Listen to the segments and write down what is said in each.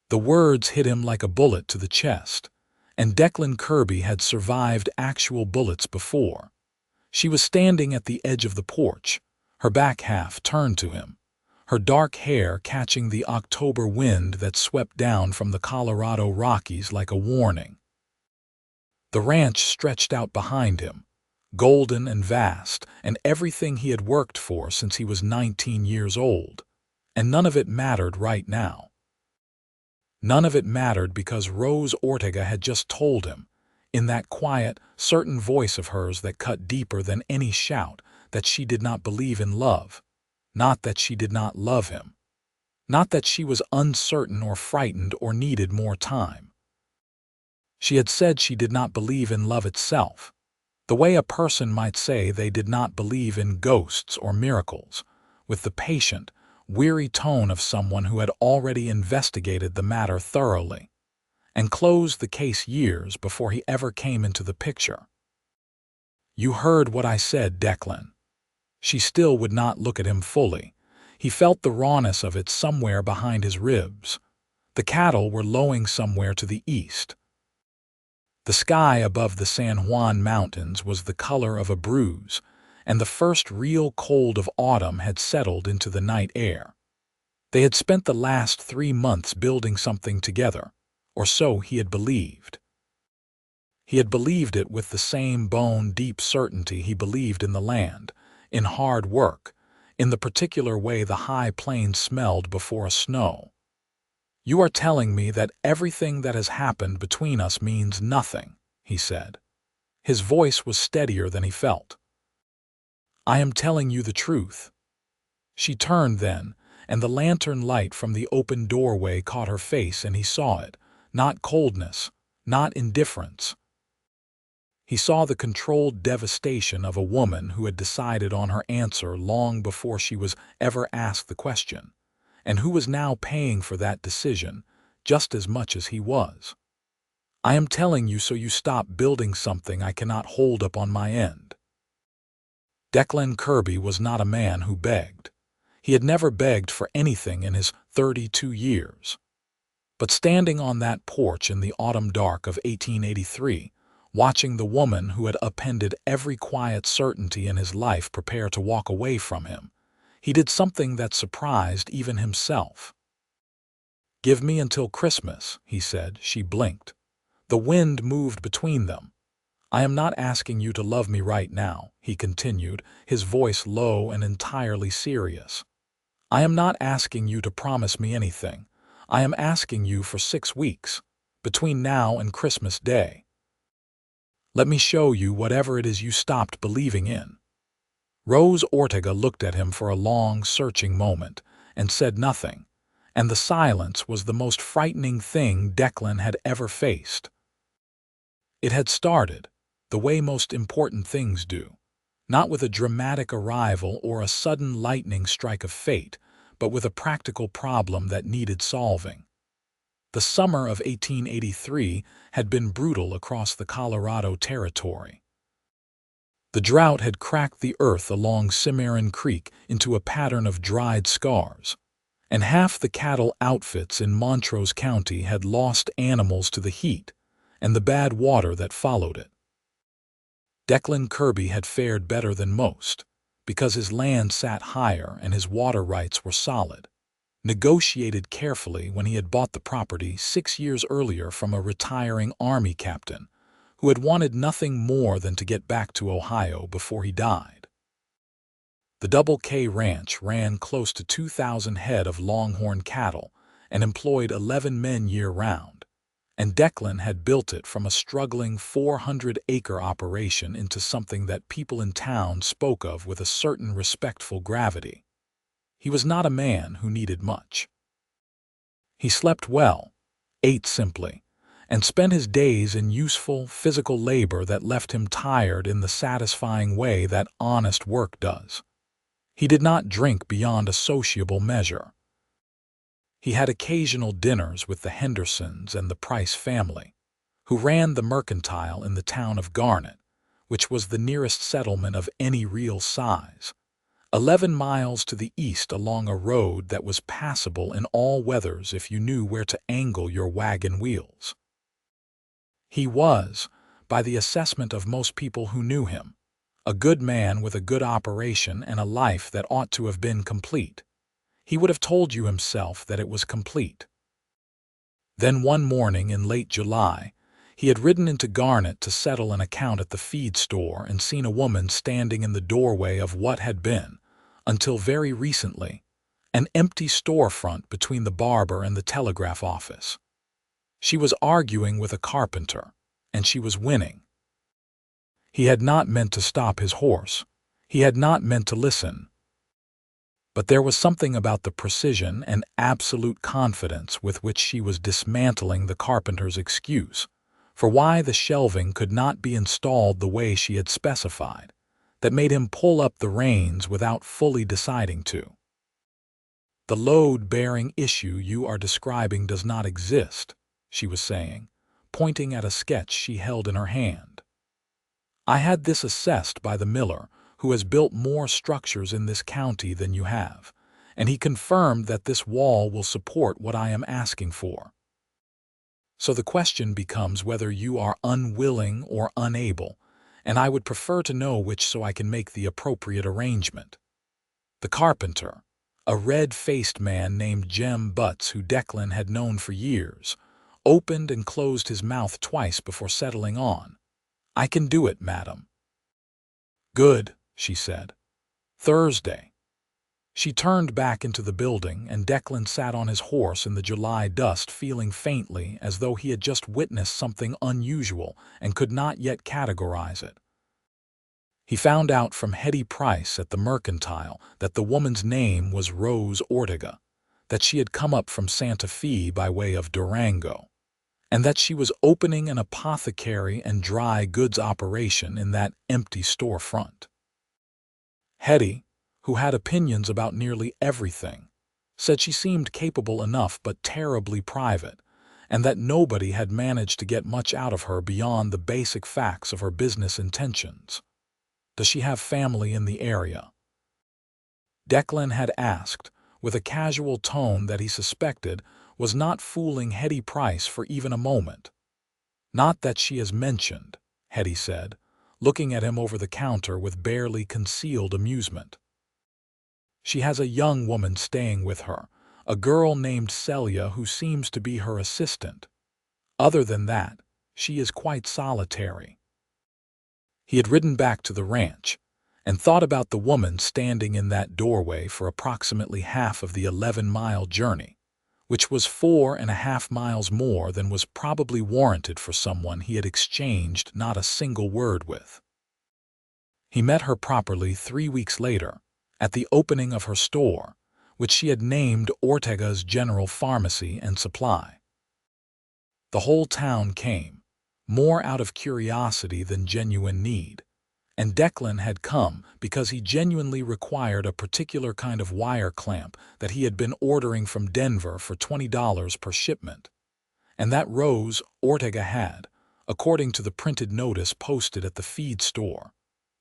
The words hit him like a bullet to the chest, and Declan Kirby had survived actual bullets before. She was standing at the edge of the porch, her back half turned to him, her dark hair catching the October wind that swept down from the Colorado Rockies like a warning. The ranch stretched out behind him, golden and vast, and everything he had worked for since he was 19 years old. And none of it mattered right now. None of it mattered because Rose Ortega had just told him, in that quiet, certain voice of hers that cut deeper than any shout, that she did not believe in love. Not that she did not love him. Not that she was uncertain or frightened or needed more time. She had said she did not believe in love itself, the way a person might say they did not believe in ghosts or miracles, with the patient, weary tone of someone who had already investigated the matter thoroughly and closed the case years before he ever came into the picture. "You heard what I said, Declan." She still would not look at him fully. He felt the rawness of it somewhere behind his ribs. The cattle were lowing somewhere to the east. The sky above the San Juan Mountains was the color of a bruise, and the first real cold of autumn had settled into the night air. They had spent the last 3 months building something together, or so he had believed. He had believed it with the same bone-deep certainty he believed in the land, in hard work, in the particular way the high plains smelled before a snow. "You are telling me that everything that has happened between us means nothing," he said. His voice was steadier than he felt. "I am telling you the truth." She turned then, and the lantern light from the open doorway caught her face, and he saw it, not coldness, not indifference. He saw the controlled devastation of a woman who had decided on her answer long before she was ever asked the question, and who was now paying for that decision just as much as he was. "I am telling you so you stop building something I cannot hold up on my end." Declan Kirby was not a man who begged. He had never begged for anything in his 32 years. But standing on that porch in the autumn dark of 1883, watching the woman who had upended every quiet certainty in his life prepare to walk away from him, he did something that surprised even himself. "Give me until Christmas," he said. She blinked. The wind moved between them. "I am not asking you to love me right now," he continued, his voice low and entirely serious. "I am not asking you to promise me anything. I am asking you for 6 weeks, between now and Christmas Day. Let me show you whatever it is you stopped believing in." Rose Ortega looked at him for a long, searching moment and said nothing, and the silence was the most frightening thing Declan had ever faced. It had started, the way most important things do, not with a dramatic arrival or a sudden lightning strike of fate, but with a practical problem that needed solving. The summer of 1883 had been brutal across the Colorado Territory. The drought had cracked the earth along Cimarron Creek into a pattern of dried scars, and half the cattle outfits in Montrose County had lost animals to the heat and the bad water that followed it. Declan Kirby had fared better than most, because his land sat higher and his water rights were solid, negotiated carefully when he had bought the property 6 years earlier from a retiring Army captain who had wanted nothing more than to get back to Ohio before he died. The Double K Ranch ran close to 2,000 head of longhorn cattle and employed 11 men year-round, and Declan had built it from a struggling 400-acre operation into something that people in town spoke of with a certain respectful gravity. He was not a man who needed much. He slept well, ate simply, and spent his days in useful, physical labor that left him tired in the satisfying way that honest work does. He did not drink beyond a sociable measure. He had occasional dinners with the Hendersons and the Price family, who ran the mercantile in the town of Garnet, which was the nearest settlement of any real size, 11 miles to the east along a road that was passable in all weathers if you knew where to angle your wagon wheels. He was, by the assessment of most people who knew him, a good man with a good operation and a life that ought to have been complete. He would have told you himself that it was complete. Then one morning in late July, he had ridden into Garnet to settle an account at the feed store and seen a woman standing in the doorway of what had been, until very recently, an empty storefront between the barber and the telegraph office. She was arguing with a carpenter, and she was winning. He had not meant to stop his horse. He had not meant to listen. But there was something about the precision and absolute confidence with which she was dismantling the carpenter's excuse for why the shelving could not be installed the way she had specified, that made him pull up the reins without fully deciding to. "The load-bearing issue you are describing does not exist," she was saying, pointing at a sketch she held in her hand. "I had this assessed by the miller, who has built more structures in this county than you have, and he confirmed that this wall will support what I am asking for. So the question becomes whether you are unwilling or unable, and I would prefer to know which so I can make the appropriate arrangement." The carpenter, a red-faced man named Jem Butts who Declan had known for years, opened and closed his mouth twice before settling on. "I can do it, madam." "Good," she said. "Thursday." She turned back into the building, and Declan sat on his horse in the July dust, feeling faintly as though he had just witnessed something unusual and could not yet categorize it. He found out from Hetty Price at the Mercantile that the woman's name was Rose Ortega, that she had come up from Santa Fe by way of Durango, and that she was opening an apothecary and dry goods operation in that empty storefront. Hetty, who had opinions about nearly everything, said she seemed capable enough but terribly private, and that nobody had managed to get much out of her beyond the basic facts of her business intentions. "Does she have family in the area?" Declan had asked, with a casual tone that he suspected was not fooling Hetty Price for even a moment. "Not that she has mentioned," Hetty said, looking at him over the counter with barely concealed amusement. "She has a young woman staying with her, a girl named Celia who seems to be her assistant. Other than that, she is quite solitary." He had ridden back to the ranch and thought about the woman standing in that doorway for approximately half of the 11-mile journey, which was 4.5 miles more than was probably warranted for someone he had exchanged not a single word with. He met her properly 3 weeks later, at the opening of her store, which she had named Ortega's General Pharmacy and Supply. The whole town came, more out of curiosity than genuine need, and Declan had come because he genuinely required a particular kind of wire clamp that he had been ordering from Denver for $20 per shipment, and that Rose Ortega had, according to the printed notice posted at the feed store,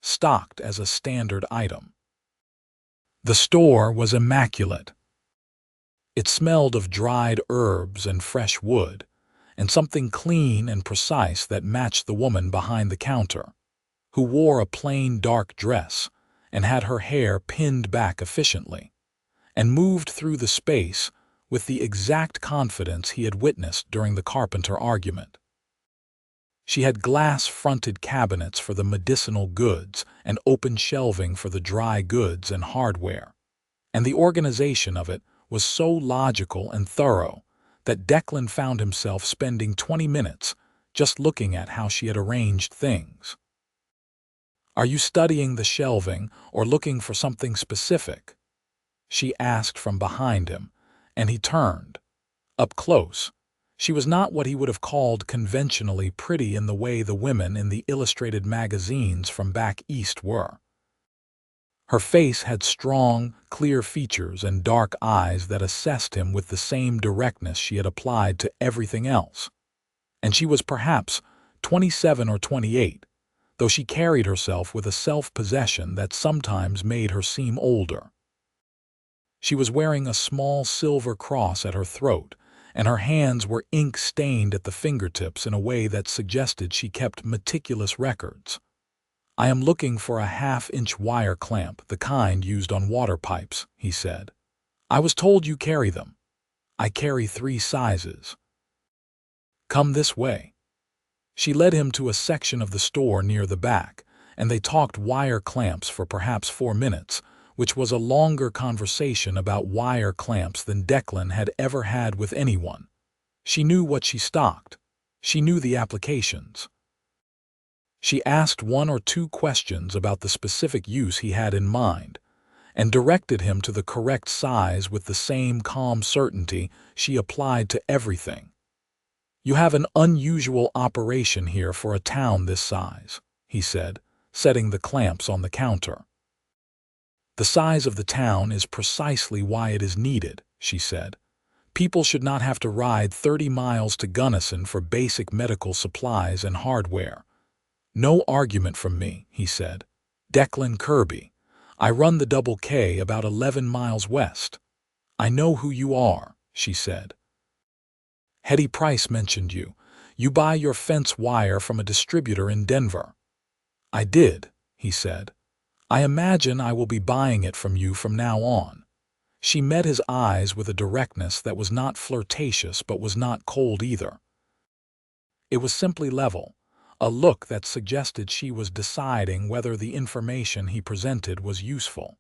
stocked as a standard item. The store was immaculate. It smelled of dried herbs and fresh wood, and something clean and precise that matched the woman behind the counter, who wore a plain dark dress and had her hair pinned back efficiently, and moved through the space with the exact confidence he had witnessed during the carpenter argument. She had glass-fronted cabinets for the medicinal goods and open shelving for the dry goods and hardware, and the organization of it was so logical and thorough that Declan found himself spending 20 minutes just looking at how she had arranged things. "Are you studying the shelving or looking for something specific?" she asked from behind him, and he turned. Up close, she was not what he would have called conventionally pretty in the way the women in the illustrated magazines from back east were. Her face had strong, clear features and dark eyes that assessed him with the same directness she had applied to everything else, and she was perhaps 27 or 28, though she carried herself with a self-possession that sometimes made her seem older. She was wearing a small silver cross at her throat, and her hands were ink-stained at the fingertips in a way that suggested she kept meticulous records. "I am looking for a half-inch wire clamp, the kind used on water pipes," he said. "I was told you carry them." "I carry 3 sizes." "Come this way." She led him to a section of the store near the back, and they talked wire clamps for perhaps 4 minutes, which was a longer conversation about wire clamps than Declan had ever had with anyone. She knew what she stocked. She knew the applications. She asked 1 or 2 questions about the specific use he had in mind, and directed him to the correct size with the same calm certainty she applied to everything. "You have an unusual operation here for a town this size," he said, setting the clamps on the counter. "The size of the town is precisely why it is needed," she said. "People should not have to ride 30 miles to Gunnison for basic medical supplies and hardware." "No argument from me," he said. "Declan Kirby. I run the Double K about 11 miles west." "I know who you are," she said. "Hetty Price mentioned you. You buy your fence wire from a distributor in Denver." "I did," he said. "I imagine I will be buying it from you from now on." She met his eyes with a directness that was not flirtatious but was not cold either. It was simply level, a look that suggested she was deciding whether the information he presented was useful.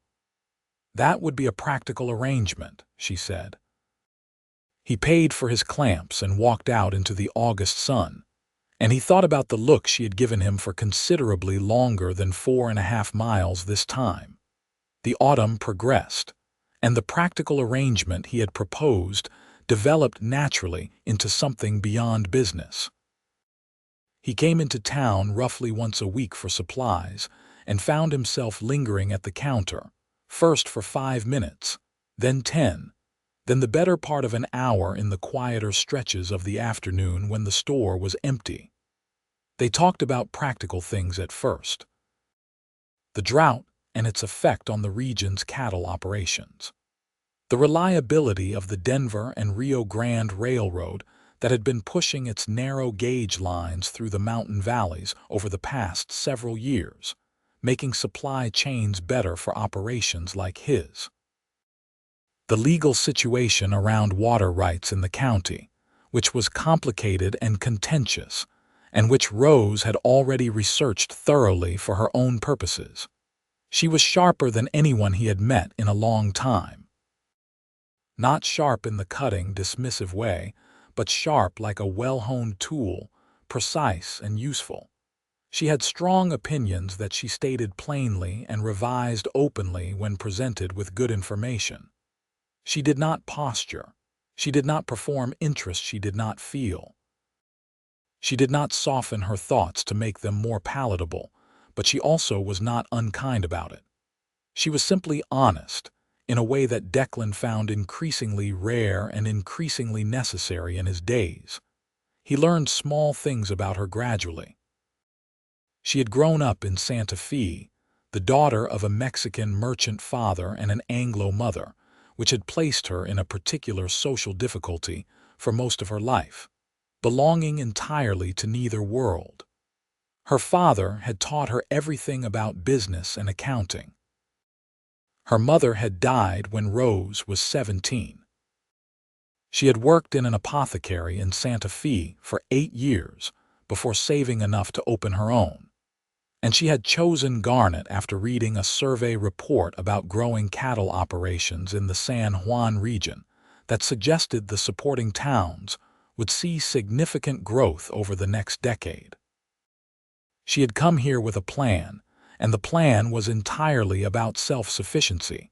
"That would be a practical arrangement," she said. He paid for his clamps and walked out into the August sun, and he thought about the look she had given him for considerably longer than 4.5 miles this time. The autumn progressed, and the practical arrangement he had proposed developed naturally into something beyond business. He came into town roughly once a week for supplies and found himself lingering at the counter, first for 5 minutes, then 10, then the better part of an hour in the quieter stretches of the afternoon when the store was empty. They talked about practical things at first. The drought and its effect on the region's cattle operations. The reliability of the Denver and Rio Grande Railroad that had been pushing its narrow gauge lines through the mountain valleys over the past several years, making supply chains better for operations like his. The legal situation around water rights in the county, which was complicated and contentious, and which Rose had already researched thoroughly for her own purposes. She was sharper than anyone he had met in a long time. Not sharp in the cutting, dismissive way, but sharp like a well-honed tool, precise and useful. She had strong opinions that she stated plainly and revised openly when presented with good information. She did not posture. She did not perform interest she did not feel. She did not soften her thoughts to make them more palatable, but she also was not unkind about it. She was simply honest, in a way that Declan found increasingly rare and increasingly necessary in his days. He learned small things about her gradually. She had grown up in Santa Fe, the daughter of a Mexican merchant father and an Anglo mother, which had placed her in a particular social difficulty for most of her life, belonging entirely to neither world. Her father had taught her everything about business and accounting. Her mother had died when Rose was 17. She had worked in an apothecary in Santa Fe for 8 years before saving enough to open her own. And she had chosen Garnet after reading a survey report about growing cattle operations in the San Juan region that suggested the supporting towns would see significant growth over the next decade. She had come here with a plan, and the plan was entirely about self-sufficiency.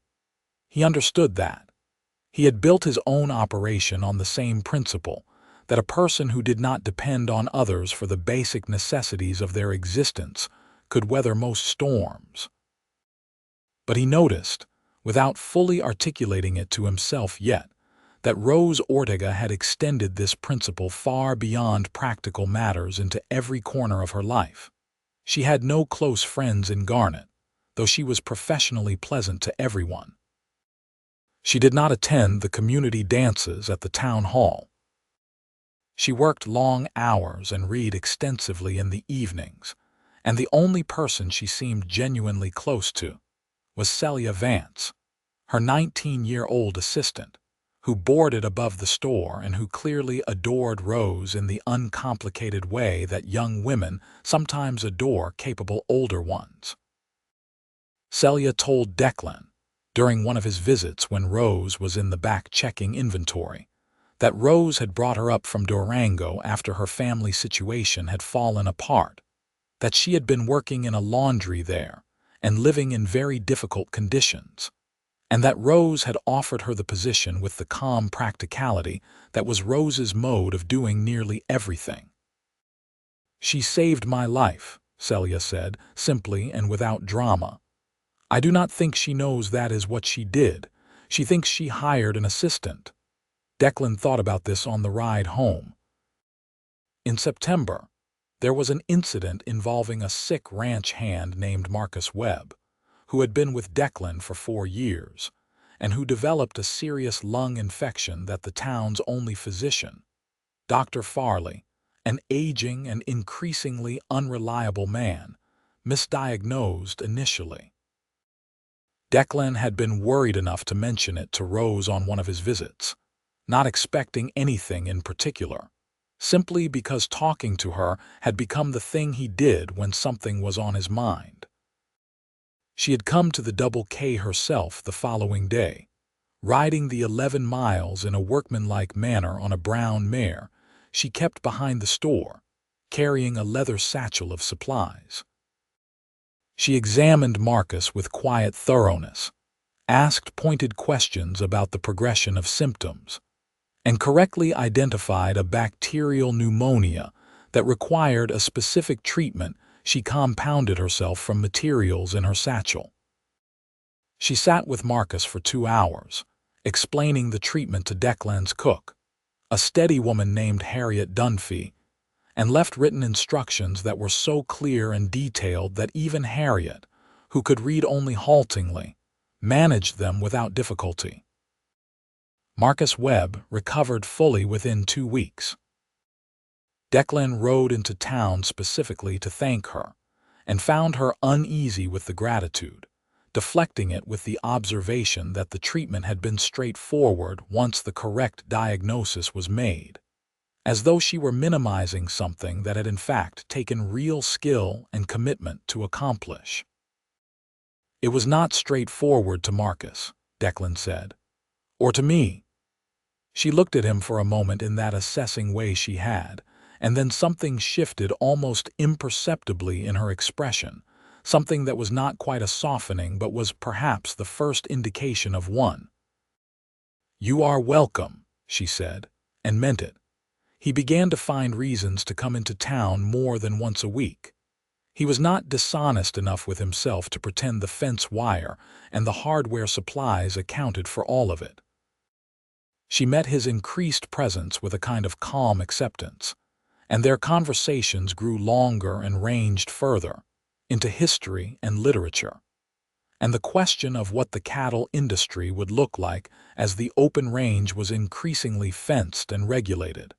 He understood that. He had built his own operation on the same principle, that a person who did not depend on others for the basic necessities of their existence could weather most storms. But he noticed, without fully articulating it to himself yet, that Rose Ortega had extended this principle far beyond practical matters into every corner of her life. She had no close friends in Garnet, though she was professionally pleasant to everyone. She did not attend the community dances at the town hall. She worked long hours and read extensively in the evenings, and the only person she seemed genuinely close to was Celia Vance, her 19-year-old assistant, who boarded above the store and who clearly adored Rose in the uncomplicated way that young women sometimes adore capable older ones. Celia told Declan, during one of his visits when Rose was in the back checking inventory, that Rose had brought her up from Durango after her family situation had fallen apart, that she had been working in a laundry there and living in very difficult conditions, and that Rose had offered her the position with the calm practicality that was Rose's mode of doing nearly everything. "She saved my life," Celia said, simply and without drama. "I do not think she knows that is what she did. She thinks she hired an assistant." Declan thought about this on the ride home. In September, there was an incident involving a sick ranch hand named Marcus Webb, who had been with Declan for 4 years, and who developed a serious lung infection that the town's only physician, Dr. Farley, an aging and increasingly unreliable man, misdiagnosed initially. Declan had been worried enough to mention it to Rose on one of his visits, not expecting anything in particular, simply because talking to her had become the thing he did when something was on his mind. She had come to the Double K herself the following day, riding the 11 miles in a workmanlike manner on a brown mare she kept behind the store, carrying a leather satchel of supplies. She examined Marcus with quiet thoroughness, asked pointed questions about the progression of symptoms, and correctly identified a bacterial pneumonia that required a specific treatment. She compounded herself from materials in her satchel. She sat with Marcus for 2 hours, explaining the treatment to Declan's cook, a steady woman named Harriet Dunphy, and left written instructions that were so clear and detailed that even Harriet, who could read only haltingly, managed them without difficulty. Marcus Webb recovered fully within 2 weeks. Declan rode into town specifically to thank her, and found her uneasy with the gratitude, deflecting it with the observation that the treatment had been straightforward once the correct diagnosis was made, as though she were minimizing something that had in fact taken real skill and commitment to accomplish. "It was not straightforward to Marcus," Declan said, "or to me." She looked at him for a moment in that assessing way she had, and then something shifted almost imperceptibly in her expression, something that was not quite a softening but was perhaps the first indication of one. "You are welcome," she said, and meant it. He began to find reasons to come into town more than once a week. He was not dishonest enough with himself to pretend the fence wire and the hardware supplies accounted for all of it. She met his increased presence with a kind of calm acceptance, and their conversations grew longer and ranged further, into history and literature, and the question of what the cattle industry would look like as the open range was increasingly fenced and regulated,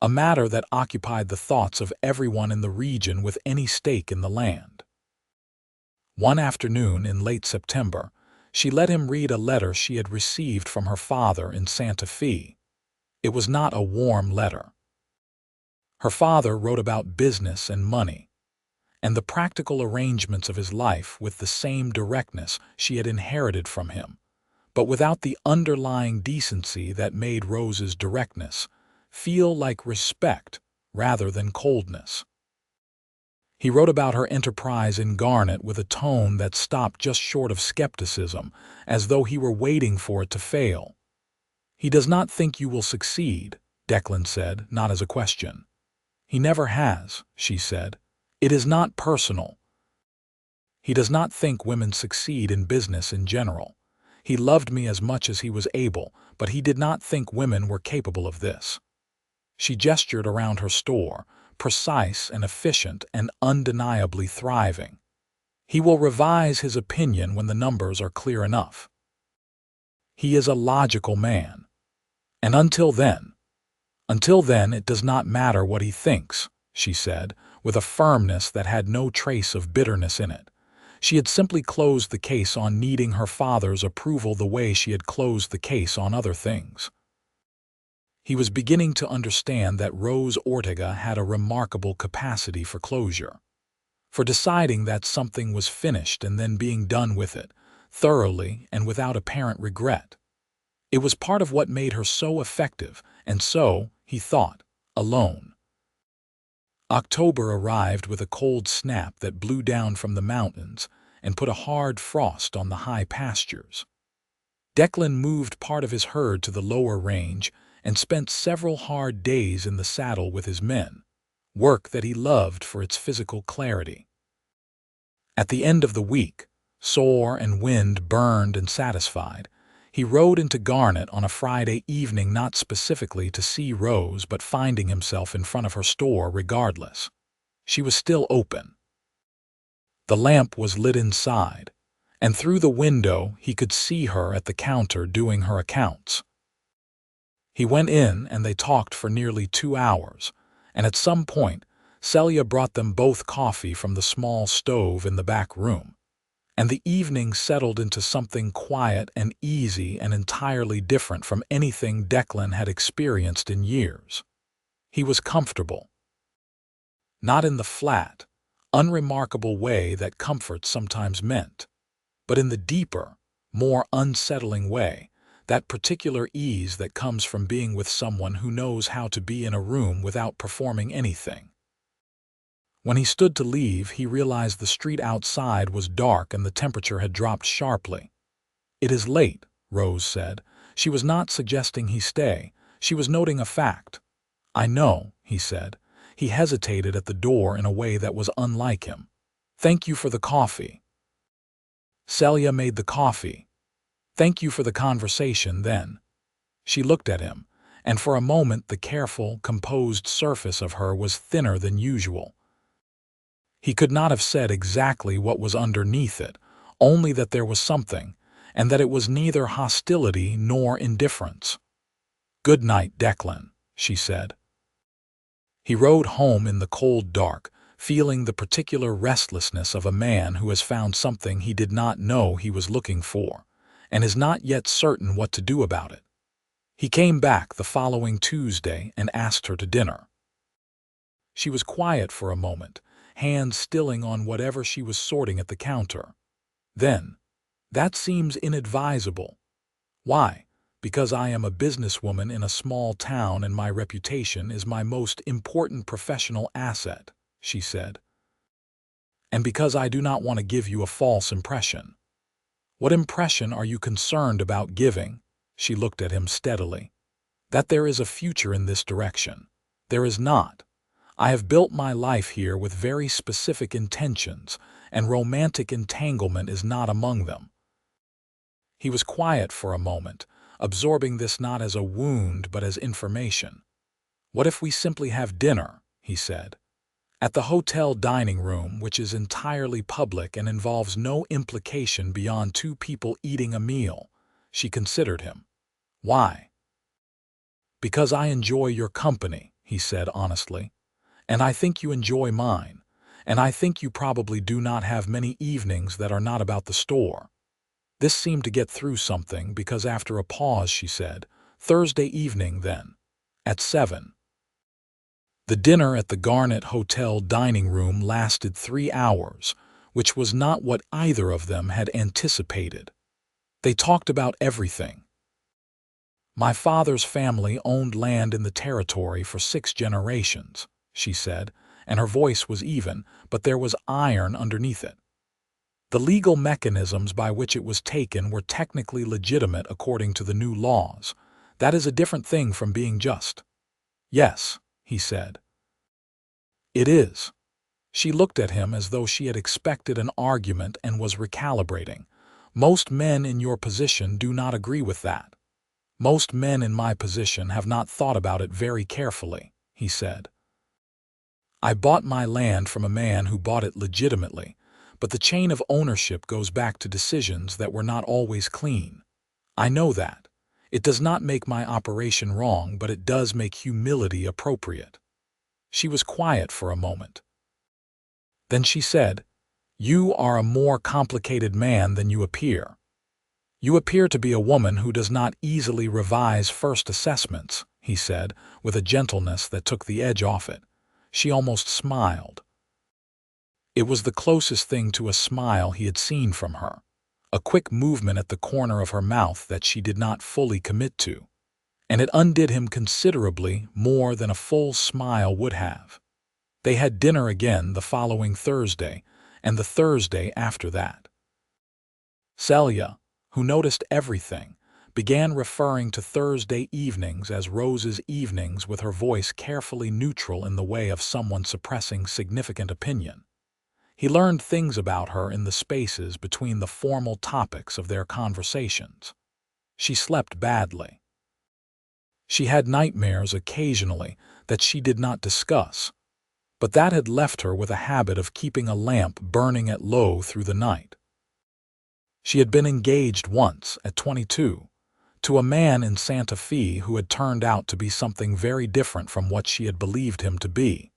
a matter that occupied the thoughts of everyone in the region with any stake in the land. One afternoon in late September, she let him read a letter she had received from her father in Santa Fe. It was not a warm letter. Her father wrote about business and money, and the practical arrangements of his life with the same directness she had inherited from him, but without the underlying decency that made Rose's directness feel like respect rather than coldness. He wrote about her enterprise in Garnet with a tone that stopped just short of skepticism, as though he were waiting for it to fail. "He does not think you will succeed," Declan said, not as a question. "He never has," she said. "It is not personal. He does not think women succeed in business in general. He loved me as much as he was able, but he did not think women were capable of this." She gestured around her store, precise and efficient and undeniably thriving. He will revise his opinion when the numbers are clear enough. He is a logical man. And until then, it does not matter what he thinks, she said, with a firmness that had no trace of bitterness in it. She had simply closed the case on needing her father's approval the way she had closed the case on other things. He was beginning to understand that Rose Ortega had a remarkable capacity for closure, for deciding that something was finished and then being done with it, thoroughly and without apparent regret. It was part of what made her so effective and so, he thought, alone. October arrived with a cold snap that blew down from the mountains and put a hard frost on the high pastures. Declan moved part of his herd to the lower range and spent several hard days in the saddle with his men, work that he loved for its physical clarity. At the end of the week, sore and wind-burned and satisfied, he rode into Garnet on a Friday evening, not specifically to see Rose but finding himself in front of her store regardless. She was still open. The lamp was lit inside, and through the window he could see her at the counter doing her accounts. He went in and they talked for nearly 2 hours, and at some point Celia brought them both coffee from the small stove in the back room, and the evening settled into something quiet and easy and entirely different from anything Declan had experienced in years. He was comfortable. Not in the flat, unremarkable way that comfort sometimes meant, but in the deeper, more unsettling way, that particular ease that comes from being with someone who knows how to be in a room without performing anything. When he stood to leave, he realized the street outside was dark and the temperature had dropped sharply. "It is late," Rose said. She was not suggesting he stay. She was noting a fact. "I know," he said. He hesitated at the door in a way that was unlike him. "Thank you for the coffee." Celia made the coffee. "Thank you for the conversation, then." She looked at him, and for a moment the careful, composed surface of her was thinner than usual. He could not have said exactly what was underneath it, only that there was something, and that it was neither hostility nor indifference. "Good night, Declan," she said. He rode home in the cold dark, feeling the particular restlessness of a man who has found something he did not know he was looking for, and is not yet certain what to do about it. He came back the following Tuesday and asked her to dinner. She was quiet for a moment, hands stilling on whatever she was sorting at the counter. Then, "That seems inadvisable." "Why?" "Because I am a businesswoman in a small town and my reputation is my most important professional asset," she said. "And because I do not want to give you a false impression." "What impression are you concerned about giving?" She looked at him steadily. "That there is a future in this direction. There is not. I have built my life here with very specific intentions, and romantic entanglement is not among them." He was quiet for a moment, absorbing this not as a wound but as information. "What if we simply have dinner?" he said. "At the hotel dining room, which is entirely public and involves no implication beyond 2 people eating a meal." She considered him. "Why?" "Because I enjoy your company," he said honestly. "And I think you enjoy mine, and I think you probably do not have many evenings that are not about the store." This seemed to get through something because after a pause she said, "Thursday evening, then. At 7. The dinner at the Garnet Hotel dining room lasted 3 hours, which was not what either of them had anticipated. They talked about everything. "My father's family owned land in the territory for 6 generations, she said, and her voice was even, but there was iron underneath it. "The legal mechanisms by which it was taken were technically legitimate according to the new laws. That is a different thing from being just." "Yes," he said. "It is." She looked at him as though she had expected an argument and was recalibrating. "Most men in your position do not agree with that." "Most men in my position have not thought about it very carefully," he said. I bought my land from a man who bought it legitimately, but the chain of ownership goes back to decisions that were not always clean. I know that. It does not make my operation wrong, but it does make humility appropriate." She was quiet for a moment. Then she said, "You are a more complicated man than you appear. You appear to be a woman who does not easily revise first assessments," he said, with a gentleness that took the edge off it. She almost smiled. It was the closest thing to a smile he had seen from her, a quick movement at the corner of her mouth that she did not fully commit to, and it undid him considerably more than a full smile would have. They had dinner again the following Thursday, and the Thursday after that. Celia, who noticed everything, began referring to Thursday evenings as Rose's evenings, with her voice carefully neutral in the way of someone suppressing significant opinion. He learned things about her in the spaces between the formal topics of their conversations. She slept badly. She had nightmares occasionally that she did not discuss, but that had left her with a habit of keeping a lamp burning at low through the night. She had been engaged once, at 22, to a man in Santa Fe who had turned out to be something very different from what she had believed him to be.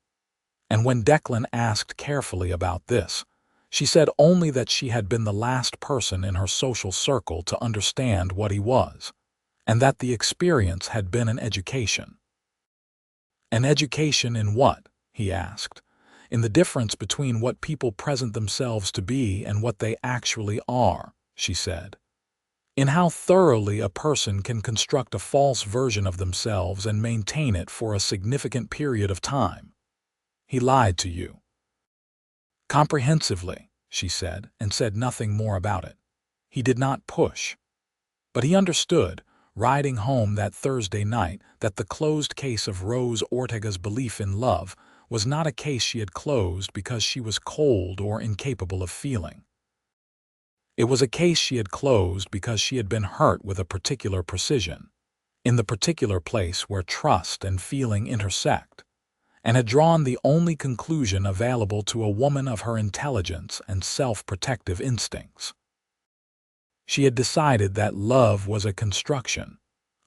And when Declan asked carefully about this, she said only that she had been the last person in her social circle to understand what he was, and that the experience had been an education. An education in what? He asked. In the difference between what people present themselves to be and what they actually are, she said. In how thoroughly a person can construct a false version of themselves and maintain it for a significant period of time. He lied to you. Comprehensively, she said, and said nothing more about it. He did not push. But he understood, riding home that Thursday night, that the closed case of Rose Ortega's belief in love was not a case she had closed because she was cold or incapable of feeling. It was a case she had closed because she had been hurt with a particular precision, in the particular place where trust and feeling intersect, and had drawn the only conclusion available to a woman of her intelligence and self-protective instincts. She had decided that love was a construction,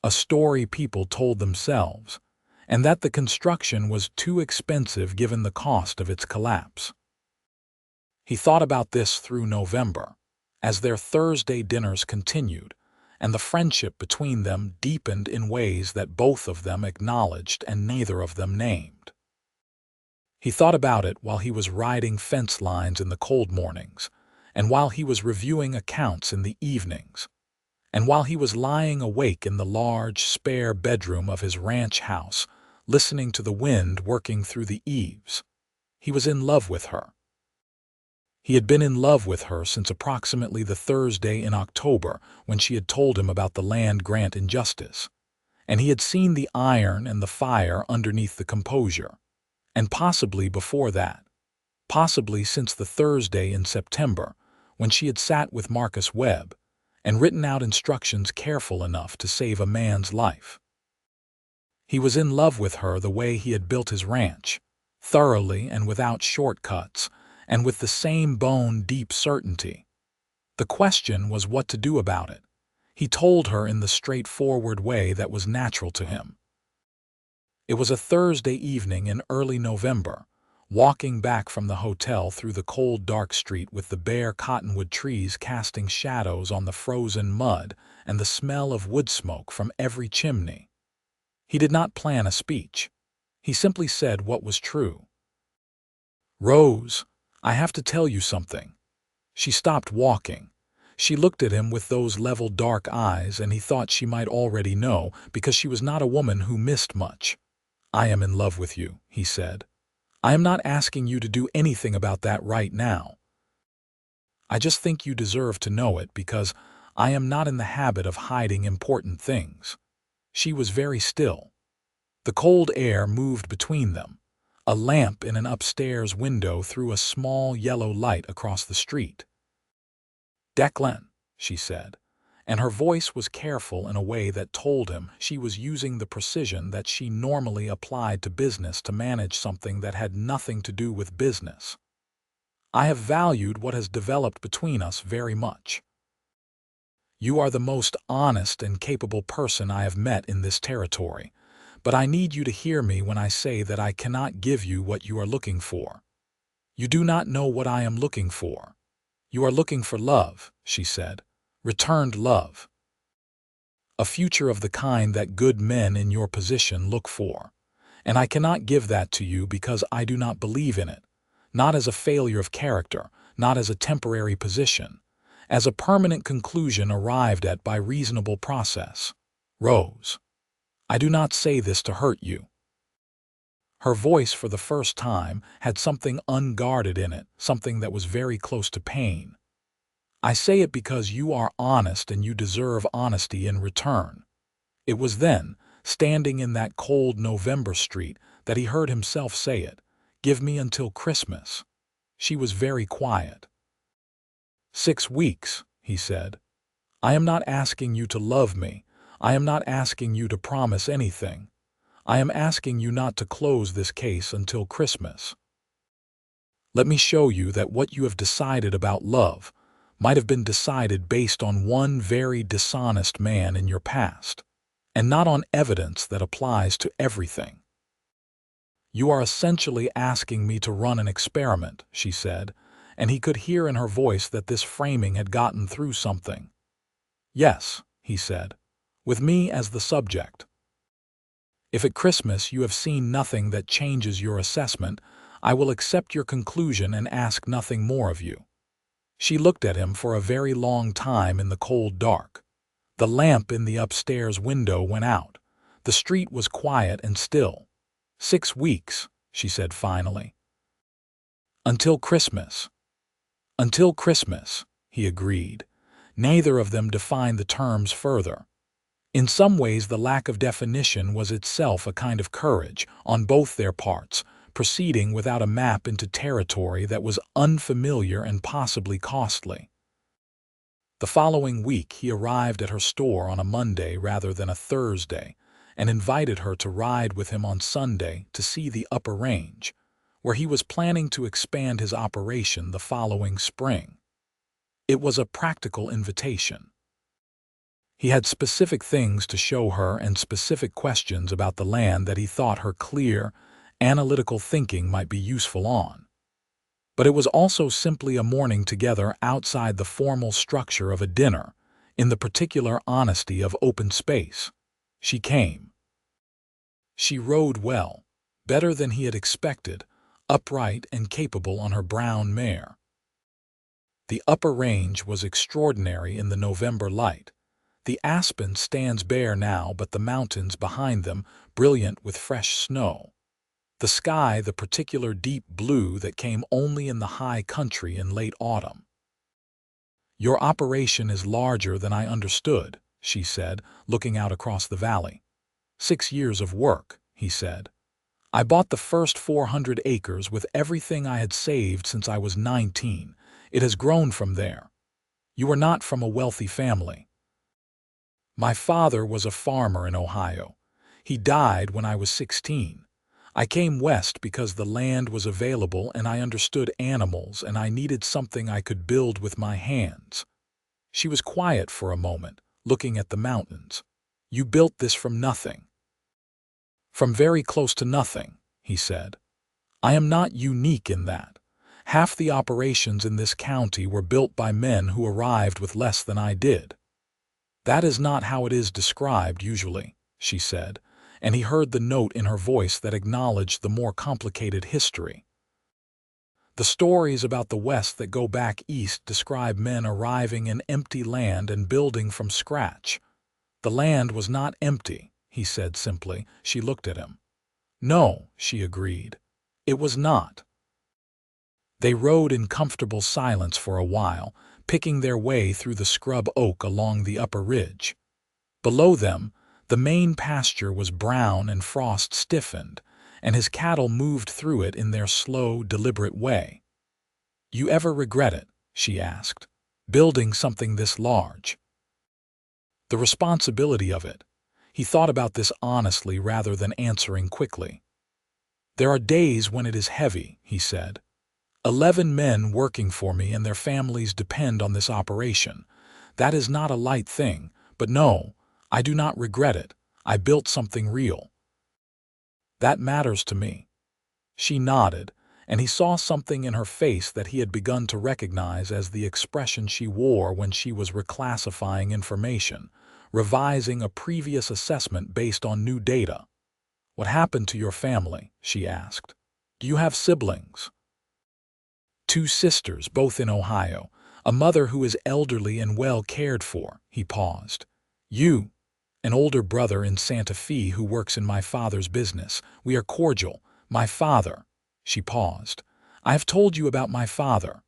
a story people told themselves, and that the construction was too expensive given the cost of its collapse. He thought about this through November, as their Thursday dinners continued, and the friendship between them deepened in ways that both of them acknowledged and neither of them named. He thought about it while he was riding fence lines in the cold mornings, and while he was reviewing accounts in the evenings, and while he was lying awake in the large, spare bedroom of his ranch house, listening to the wind working through the eaves. He was in love with her. He had been in love with her since approximately the Thursday in October when she had told him about the land grant injustice, and he had seen the iron and the fire underneath the composure, and possibly before that, possibly since the Thursday in September when she had sat with Marcus Webb and written out instructions careful enough to save a man's life. He was in love with her the way he had built his ranch, thoroughly and without shortcuts, and with the same bone-deep certainty. The question was what to do about it. He told her in the straightforward way that was natural to him. It was a Thursday evening in early November, walking back from the hotel through the cold, dark street with the bare cottonwood trees casting shadows on the frozen mud and the smell of wood smoke from every chimney. He did not plan a speech. He simply said what was true. "Rose, I have to tell you something." She stopped walking. She looked at him with those level dark eyes, and he thought she might already know because she was not a woman who missed much. "I am in love with you," he said. "I am not asking you to do anything about that right now. I just think you deserve to know it because I am not in the habit of hiding important things." She was very still. The cold air moved between them. A lamp in an upstairs window threw a small yellow light across the street. "Declan," she said, and her voice was careful in a way that told him she was using the precision that she normally applied to business to manage something that had nothing to do with business. "I have valued what has developed between us very much. You are the most honest and capable person I have met in this territory, but I need you to hear me when I say that I cannot give you what you are looking for. You do not know what I am looking for. You are looking for love," she said. "Returned love. A future of the kind that good men in your position look for. And I cannot give that to you because I do not believe in it, not as a failure of character, not as a temporary position, as a permanent conclusion arrived at by reasonable process. Rose, I do not say this to hurt you." Her voice, for the first time, had something unguarded in it, something that was very close to pain. "I say it because you are honest and you deserve honesty in return." It was then, standing in that cold November street, that he heard himself say it. "Give me until Christmas." She was very quiet. 6 weeks, he said. "I am not asking you to love me. I am not asking you to promise anything. I am asking you not to close this case until Christmas. Let me show you that what you have decided about love might have been decided based on one very dishonest man in your past, and not on evidence that applies to everything. You are essentially asking me to run an experiment," she said, and he could hear in her voice that this framing had gotten through something. "Yes," he said, "with me as the subject. If at Christmas you have seen nothing that changes your assessment, I will accept your conclusion and ask nothing more of you." She looked at him for a very long time in the cold dark. The lamp in the upstairs window went out. The street was quiet and still. 6 weeks, she said finally. "Until Christmas." "Until Christmas," he agreed. Neither of them defined the terms further. In some ways the lack of definition was itself a kind of courage, on both their parts, proceeding without a map into territory that was unfamiliar and possibly costly. The following week he arrived at her store on a Monday rather than a Thursday, and invited her to ride with him on Sunday to see the upper range, where he was planning to expand his operation the following spring. It was a practical invitation. He had specific things to show her and specific questions about the land that he thought her clear, analytical thinking might be useful on. But it was also simply a morning together outside the formal structure of a dinner, in the particular honesty of open space. She came. She rode well, better than he had expected, upright and capable on her brown mare. The upper range was extraordinary in the November light. The aspen stands bare now, but the mountains behind them brilliant with fresh snow. The sky the particular deep blue that came only in the high country in late autumn. "Your operation is larger than I understood," she said, looking out across the valley. 6 years of work," he said. "I bought the first 400 acres with everything I had saved since I was 19. It has grown from there. You are not from a wealthy family." "My father was a farmer in Ohio. He died when I was 16. I came west because the land was available and I understood animals and I needed something I could build with my hands." She was quiet for a moment, looking at the mountains. "You built this from nothing." "From very close to nothing," he said. "I am not unique in that. Half the operations in this county were built by men who arrived with less than I did." "That is not how it is described usually," she said, and he heard the note in her voice that acknowledged the more complicated history. "The stories about the West that go back east describe men arriving in empty land and building from scratch. The land was not empty," he said simply. She looked at him. "No," she agreed. "It was not." They rode in comfortable silence for a while, picking their way through the scrub oak along the upper ridge. Below them, the main pasture was brown and frost stiffened, and his cattle moved through it in their slow, deliberate way. "You ever regret it?" she asked. "Building something this large?" The responsibility of it. He thought about this honestly rather than answering quickly. "There are days when it is heavy," he said. 11 men working for me and their families depend on this operation. That is not a light thing, but no, I do not regret it. I built something real. That matters to me." She nodded, and he saw something in her face that he had begun to recognize as the expression she wore when she was reclassifying information, revising a previous assessment based on new data. "What happened to your family?" she asked. "Do you have siblings?" "2 sisters, both in Ohio. A mother who is elderly and well cared for." He paused. "You?" "An older brother in Santa Fe who works in my father's business. We are cordial. My father." She paused. "I have told you about my father."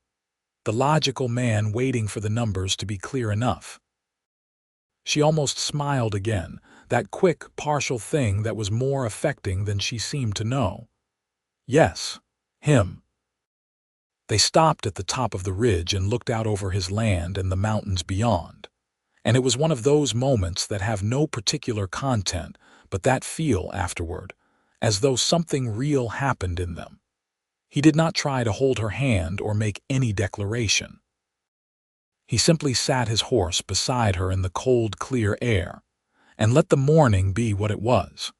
The logical man waiting for the numbers to be clear enough. She almost smiled again, that quick, partial thing that was more affecting than she seemed to know. "Yes, him." They stopped at the top of the ridge and looked out over his land and the mountains beyond. And it was one of those moments that have no particular content, but that feel afterward, as though something real happened in them. He did not try to hold her hand or make any declaration. He simply sat his horse beside her in the cold, clear air, and let the morning be what it was.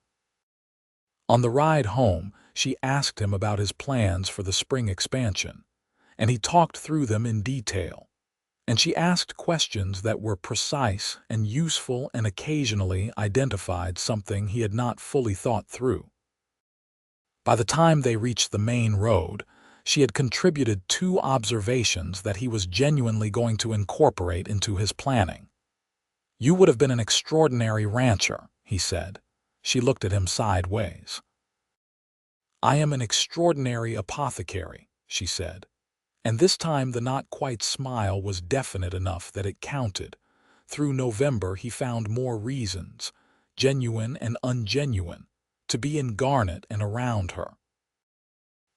On the ride home, she asked him about his plans for the spring expansion, and he talked through them in detail. And she asked questions that were precise and useful and occasionally identified something he had not fully thought through. By the time they reached the main road, she had contributed 2 observations that he was genuinely going to incorporate into his planning. "You would have been an extraordinary rancher," he said. She looked at him sideways. "I am an extraordinary apothecary," she said. And this time the not-quite smile was definite enough that it counted. Through November he found more reasons, genuine and ungenuine, to be in Garnet and around her.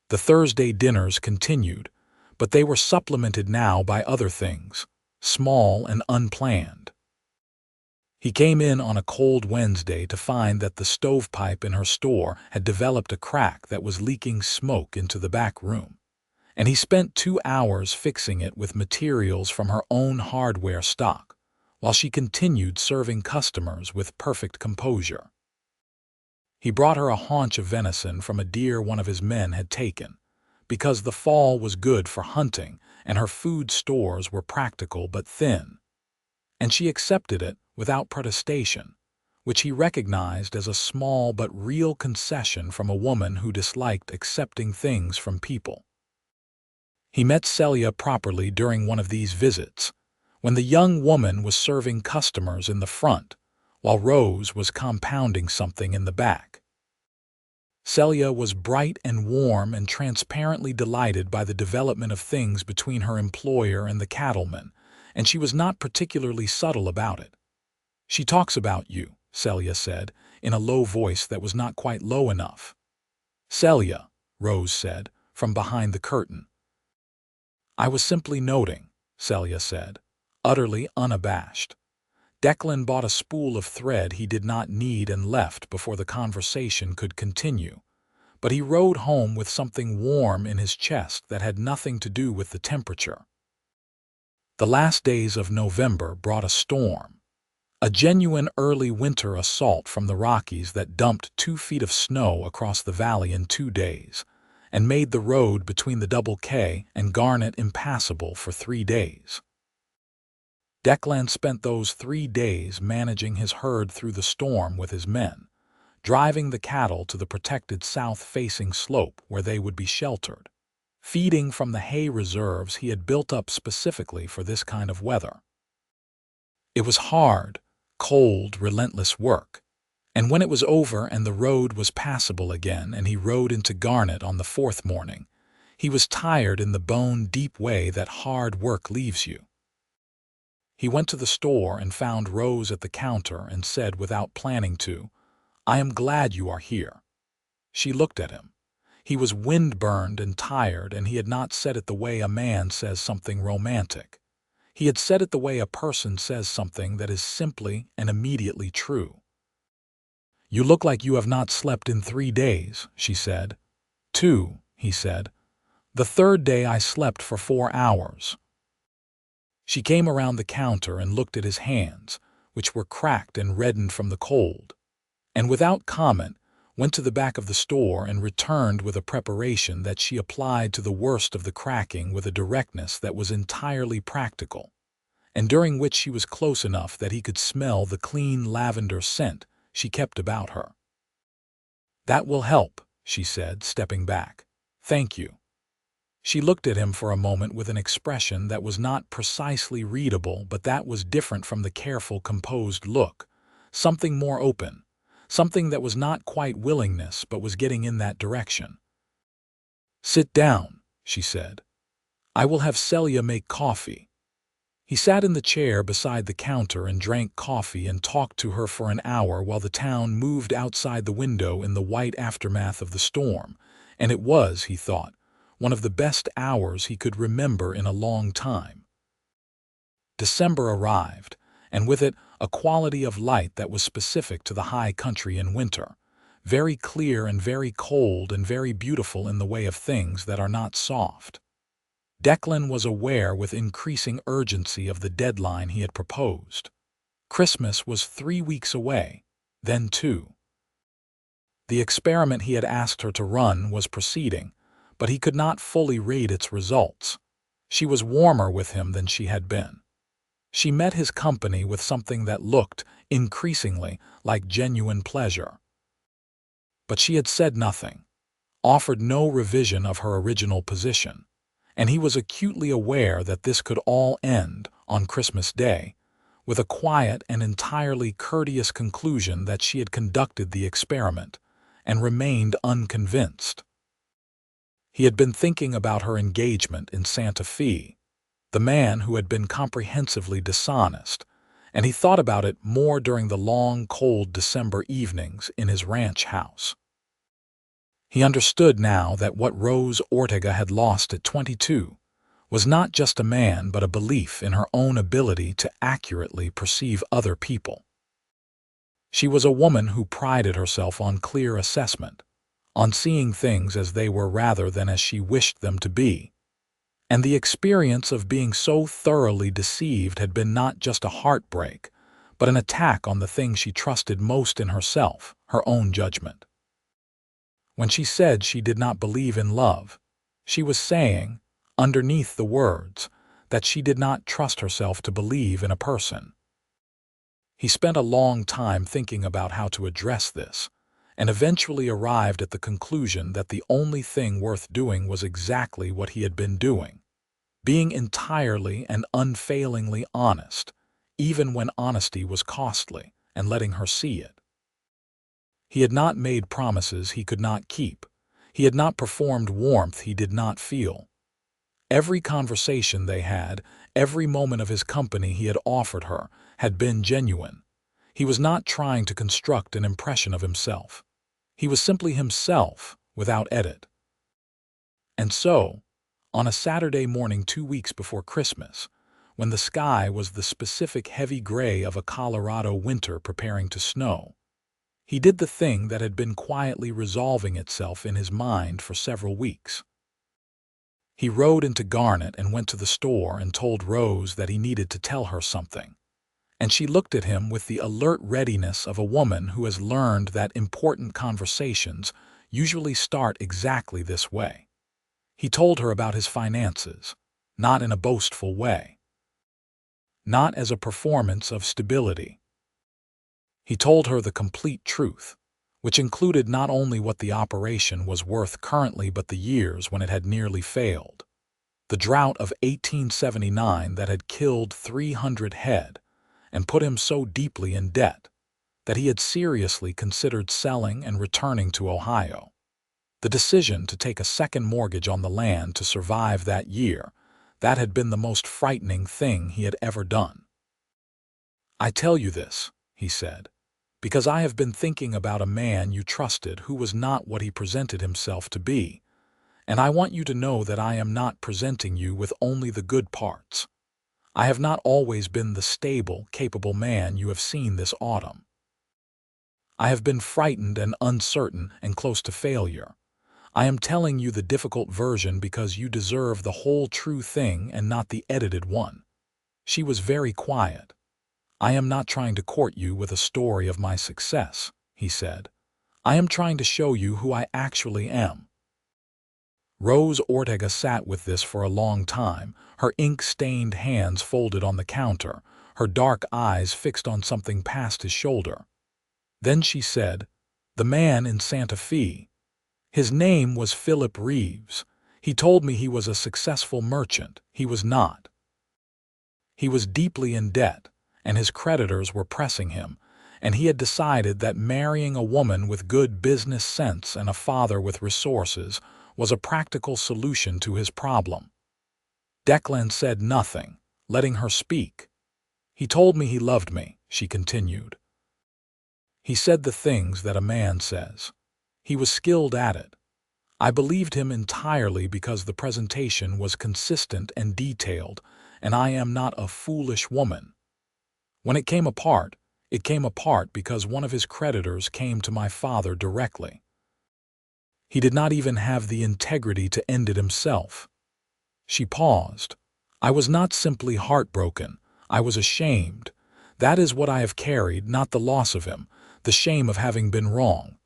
The Thursday dinners continued, but they were supplemented now by other things, small and unplanned. He came in on a cold Wednesday to find that the stovepipe in her store had developed a crack that was leaking smoke into the back room, and he spent 2 hours fixing it with materials from her own hardware stock, while she continued serving customers with perfect composure. He brought her a haunch of venison from a deer one of his men had taken, because the fall was good for hunting and her food stores were practical but thin. And she accepted it without protestation, which he recognized as a small but real concession from a woman who disliked accepting things from people. He met Celia properly during one of these visits, when the young woman was serving customers in the front, while Rose was compounding something in the back. Celia was bright and warm and transparently delighted by the development of things between her employer and the cattleman, and she was not particularly subtle about it. "She talks about you," Celia said, in a low voice that was not quite low enough. "Celia," Rose said, from behind the curtain. "I was simply noting," Celia said, utterly unabashed. Declan bought a spool of thread he did not need and left before the conversation could continue, but he rode home with something warm in his chest that had nothing to do with the temperature. The last days of November brought a storm, a genuine early winter assault from the Rockies that dumped 2 feet of snow across the valley in 2 days and made the road between the Double K and Garnet impassable for 3 days. Declan spent those 3 days managing his herd through the storm with his men, driving the cattle to the protected south-facing slope where they would be sheltered, feeding from the hay reserves he had built up specifically for this kind of weather. It was hard, cold, relentless work, and when it was over and the road was passable again and he rode into Garnet on the 4th morning, he was tired in the bone-deep way that hard work leaves you. He went to the store and found Rose at the counter and said without planning to, "I am glad you are here." She looked at him. He was wind-burned and tired, and he had not said it the way a man says something romantic. He had said it the way a person says something that is simply and immediately true. "You look like you have not slept in 3 days," she said. "2," he said. "The third day I slept for 4 hours." She came around the counter and looked at his hands, which were cracked and reddened from the cold, and without comment went to the back of the store and returned with a preparation that she applied to the worst of the cracking with a directness that was entirely practical, and during which she was close enough that he could smell the clean lavender scent she kept about her. "That will help," she said, stepping back. "Thank you." She looked at him for a moment with an expression that was not precisely readable, but that was different from the careful, composed look, something more open, something that was not quite willingness but was getting in that direction. "Sit down," she said. "I will have Celia make coffee." He sat in the chair beside the counter and drank coffee and talked to her for an hour while the town moved outside the window in the white aftermath of the storm, and it was, he thought, one of the best hours he could remember in a long time. December arrived, and with it a quality of light that was specific to the high country in winter, very clear and very cold and very beautiful in the way of things that are not soft. Declan was aware with increasing urgency of the deadline he had proposed. Christmas was 3 weeks away, then 2. The experiment he had asked her to run was proceeding, but he could not fully read its results. She was warmer with him than she had been. She met his company with something that looked, increasingly, like genuine pleasure. But she had said nothing, offered no revision of her original position, and he was acutely aware that this could all end, on Christmas Day, with a quiet and entirely courteous conclusion that she had conducted the experiment and remained unconvinced. He had been thinking about her engagement in Santa Fe, the man who had been comprehensively dishonest, and he thought about it more during the long, cold December evenings in his ranch house. He understood now that what Rose Ortega had lost at 22 was not just a man but a belief in her own ability to accurately perceive other people. She was a woman who prided herself on clear assessment, on seeing things as they were rather than as she wished them to be, and the experience of being so thoroughly deceived had been not just a heartbreak, but an attack on the thing she trusted most in herself, her own judgment. When she said she did not believe in love, she was saying, underneath the words, that she did not trust herself to believe in a person. He spent a long time thinking about how to address this, and eventually arrived at the conclusion that the only thing worth doing was exactly what he had been doing, being entirely and unfailingly honest, even when honesty was costly, and letting her see it. He had not made promises he could not keep. He had not performed warmth he did not feel. Every conversation they had, every moment of his company he had offered her, had been genuine. He was not trying to construct an impression of himself. He was simply himself, without edit. And so, on a Saturday morning 2 weeks before Christmas, when the sky was the specific heavy gray of a Colorado winter preparing to snow, he did the thing that had been quietly resolving itself in his mind for several weeks. He rode into Garnet and went to the store and told Rose that he needed to tell her something, and she looked at him with the alert readiness of a woman who has learned that important conversations usually start exactly this way. He told her about his finances, not in a boastful way, not as a performance of stability. He told her the complete truth, which included not only what the operation was worth currently but the years when it had nearly failed. The drought of 1879 that had killed 300 head and put him so deeply in debt that he had seriously considered selling and returning to Ohio. The decision to take a second mortgage on the land to survive that year, that had been the most frightening thing he had ever done. "I tell you this," he said, "because I have been thinking about a man you trusted who was not what he presented himself to be, and I want you to know that I am not presenting you with only the good parts. I have not always been the stable, capable man you have seen this autumn. I have been frightened and uncertain and close to failure. I am telling you the difficult version because you deserve the whole true thing and not the edited one." She was very quiet. "I am not trying to court you with a story of my success," he said. "I am trying to show you who I actually am." Rose Ortega sat with this for a long time, her ink-stained hands folded on the counter, her dark eyes fixed on something past his shoulder. Then she said, "The man in Santa Fe. His name was Philip Reeves. He told me he was a successful merchant. He was not. He was deeply in debt, and his creditors were pressing him, and he had decided that marrying a woman with good business sense and a father with resources was a practical solution to his problem." Declan said nothing, letting her speak. "He told me he loved me," she continued. "He said the things that a man says. He was skilled at it. I believed him entirely because the presentation was consistent and detailed, and I am not a foolish woman. When it came apart because one of his creditors came to my father directly. He did not even have the integrity to end it himself." She paused. "I was not simply heartbroken. I was ashamed. That is what I have carried, not the loss of him, the shame of having been wrong."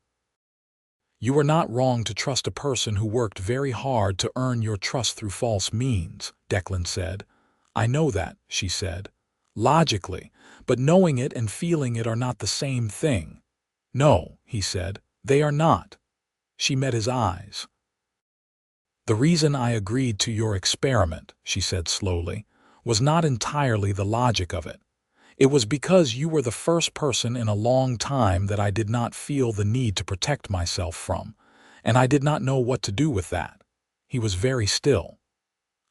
"You were not wrong to trust a person who worked very hard to earn your trust through false means," Declan said. "I know that," she said, "logically, but knowing it and feeling it are not the same thing." "No," he said, "they are not." She met his eyes. "The reason I agreed to your experiment," she said slowly, "was not entirely the logic of it. It was because you were the first person in a long time that I did not feel the need to protect myself from, and I did not know what to do with that." He was very still.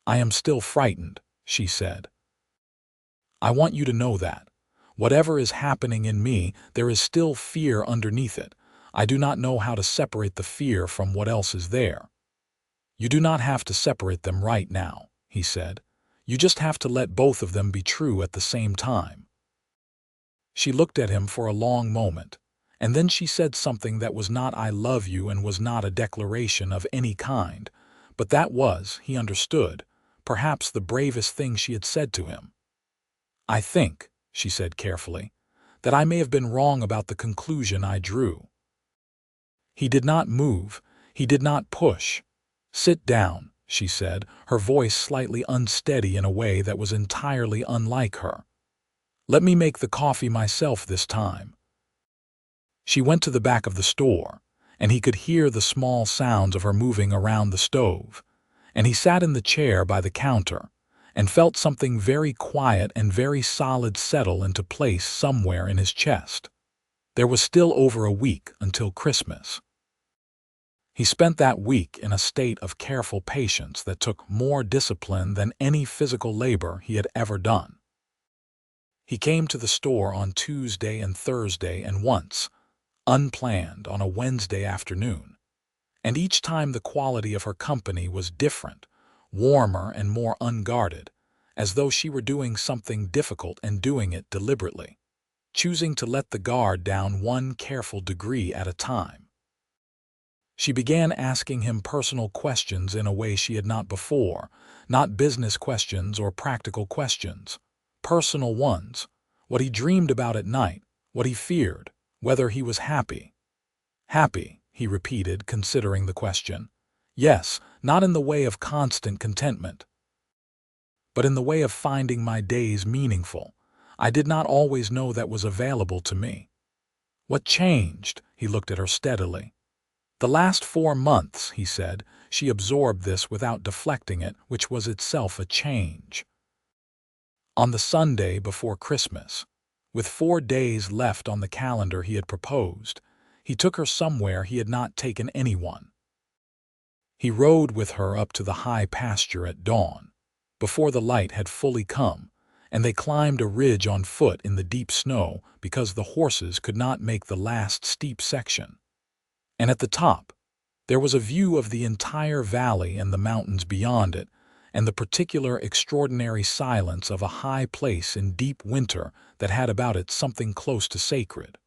"I am still frightened," she said. "I want you to know that. Whatever is happening in me, there is still fear underneath it. I do not know how to separate the fear from what else is there." "You do not have to separate them right now," he said. "You just have to let both of them be true at the same time." She looked at him for a long moment, and then she said something that was not "I love you" and was not a declaration of any kind, but that was, he understood, perhaps the bravest thing she had said to him. "I think," she said carefully, "that I may have been wrong about the conclusion I drew." He did not move. He did not push. "Sit down," she said, her voice slightly unsteady in a way that was entirely unlike her. "Let me make the coffee myself this time." She went to the back of the store, and he could hear the small sounds of her moving around the stove, and he sat in the chair by the counter and felt something very quiet and very solid settle into place somewhere in his chest. There was still over a week until Christmas. He spent that week in a state of careful patience that took more discipline than any physical labor he had ever done. He came to the store on Tuesday and Thursday and once, unplanned, on a Wednesday afternoon. And each time the quality of her company was different, warmer and more unguarded, as though she were doing something difficult and doing it deliberately, choosing to let the guard down one careful degree at a time. She began asking him personal questions in a way she had not before, not business questions or practical questions. Personal ones, what he dreamed about at night, what he feared, whether he was happy. "Happy," he repeated, considering the question. "Yes, not in the way of constant contentment, but in the way of finding my days meaningful. I did not always know that was available to me." "What changed?" He looked at her steadily. "The last 4 months," he said. She absorbed this without deflecting it, which was itself a change. On the Sunday before Christmas, with 4 days left on the calendar he had proposed, he took her somewhere he had not taken anyone. He rode with her up to the high pasture at dawn, before the light had fully come, and they climbed a ridge on foot in the deep snow because the horses could not make the last steep section. And at the top, there was a view of the entire valley and the mountains beyond it, and the particular extraordinary silence of a high place in deep winter that had about it something close to sacred.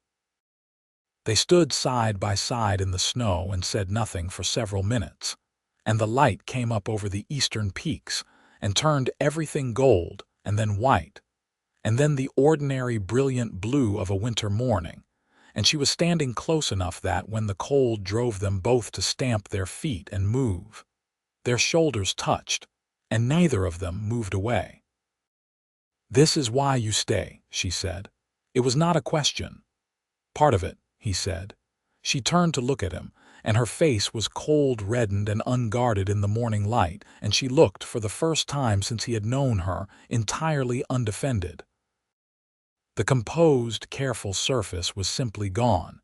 They stood side by side in the snow and said nothing for several minutes, and the light came up over the eastern peaks and turned everything gold and then white, and then the ordinary brilliant blue of a winter morning, and she was standing close enough that when the cold drove them both to stamp their feet and move, their shoulders touched, and neither of them moved away. "This is why you stay," she said. It was not a question. "Part of it," he said. She turned to look at him, and her face was cold, reddened, and unguarded in the morning light, and she looked, for the first time since he had known her, entirely undefended. The composed, careful surface was simply gone,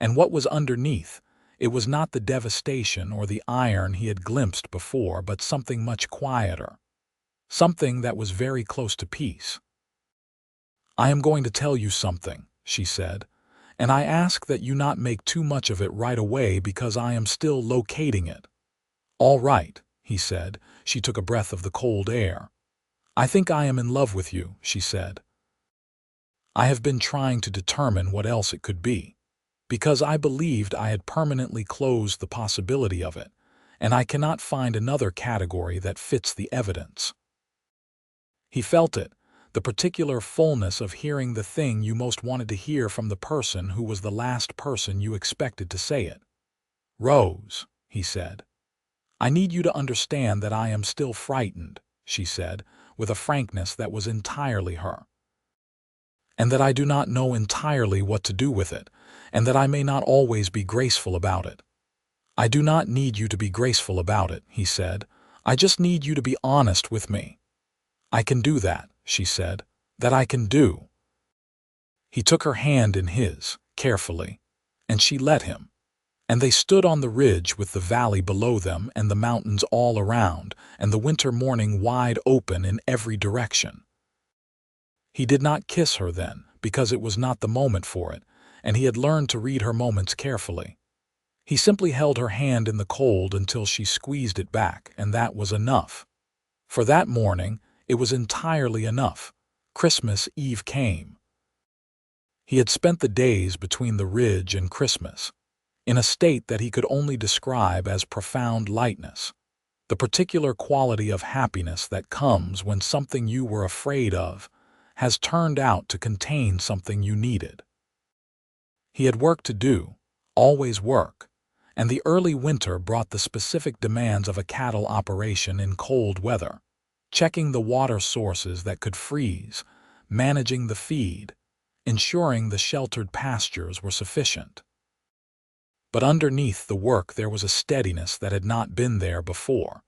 and what was underneath, it was not the devastation or the iron he had glimpsed before, but something much quieter, something that was very close to peace. "I am going to tell you something," she said, "and I ask that you not make too much of it right away because I am still locating it." "All right," he said. She took a breath of the cold air. "I think I am in love with you," she said. "I have been trying to determine what else it could be, because I believed I had permanently closed the possibility of it, and I cannot find another category that fits the evidence." He felt it, the particular fullness of hearing the thing you most wanted to hear from the person who was the last person you expected to say it. "Rose," he said, "I need you to understand that I am still frightened," she said, with a frankness that was entirely her, "and that I do not know entirely what to do with it, and that I may not always be graceful about it." "I do not need you to be graceful about it," he said. "I just need you to be honest with me." "I can do that," she said. "That I can do." He took her hand in his, carefully, and she let him, and they stood on the ridge with the valley below them and the mountains all around, and the winter morning wide open in every direction. He did not kiss her then, because it was not the moment for it, and he had learned to read her moments carefully. He simply held her hand in the cold until she squeezed it back, and that was enough. For that morning, it was entirely enough. Christmas Eve came. He had spent the days between the ridge and Christmas in a state that he could only describe as profound lightness, the particular quality of happiness that comes when something you were afraid of has turned out to contain something you needed. He had work to do, always work, and the early winter brought the specific demands of a cattle operation in cold weather, checking the water sources that could freeze, managing the feed, ensuring the sheltered pastures were sufficient. But underneath the work there was a steadiness that had not been there before,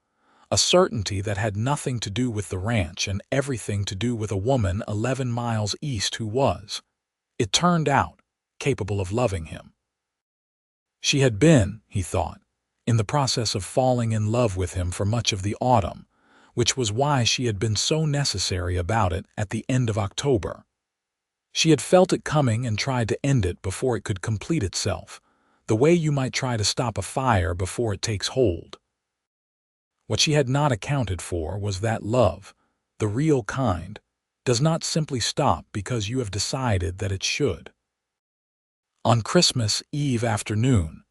a certainty that had nothing to do with the ranch and everything to do with a woman 11 miles east who was, it turned out, capable of loving him. She had been, he thought, in the process of falling in love with him for much of the autumn, which was why she had been so necessary about it at the end of October. She had felt it coming and tried to end it before it could complete itself, the way you might try to stop a fire before it takes hold. What she had not accounted for was that love, the real kind, does not simply stop because you have decided that it should. On Christmas Eve afternoon,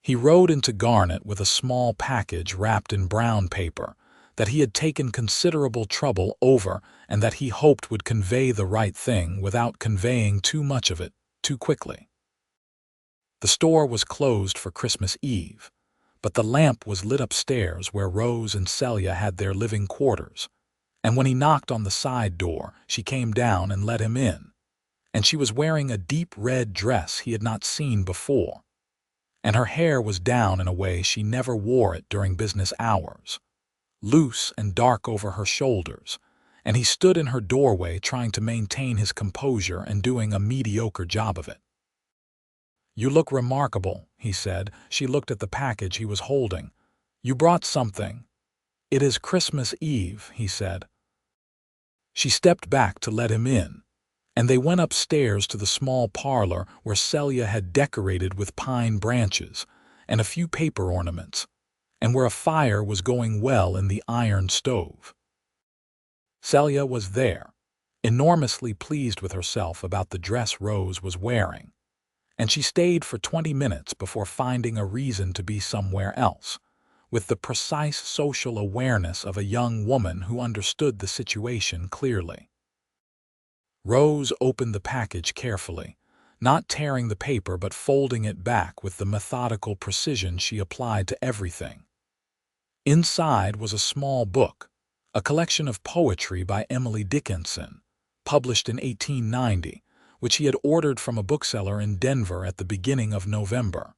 he rode into Garnet with a small package wrapped in brown paper that he had taken considerable trouble over and that he hoped would convey the right thing without conveying too much of it too quickly. The store was closed for Christmas Eve, but the lamp was lit upstairs where Rose and Celia had their living quarters, and when he knocked on the side door, she came down and let him in, and she was wearing a deep red dress he had not seen before, and her hair was down in a way she never wore it during business hours, loose and dark over her shoulders, and he stood in her doorway trying to maintain his composure and doing a mediocre job of it. "You look remarkable," he said. She looked at the package he was holding. "You brought something." "It is Christmas Eve," he said. She stepped back to let him in, and they went upstairs to the small parlor where Celia had decorated with pine branches and a few paper ornaments, and where a fire was going well in the iron stove. Celia was there, enormously pleased with herself about the dress Rose was wearing, and she stayed for 20 minutes before finding a reason to be somewhere else, with the precise social awareness of a young woman who understood the situation clearly. Rose opened the package carefully, not tearing the paper but folding it back with the methodical precision she applied to everything. Inside was a small book, a collection of poetry by Emily Dickinson, published in 1890, which he had ordered from a bookseller in Denver at the beginning of November.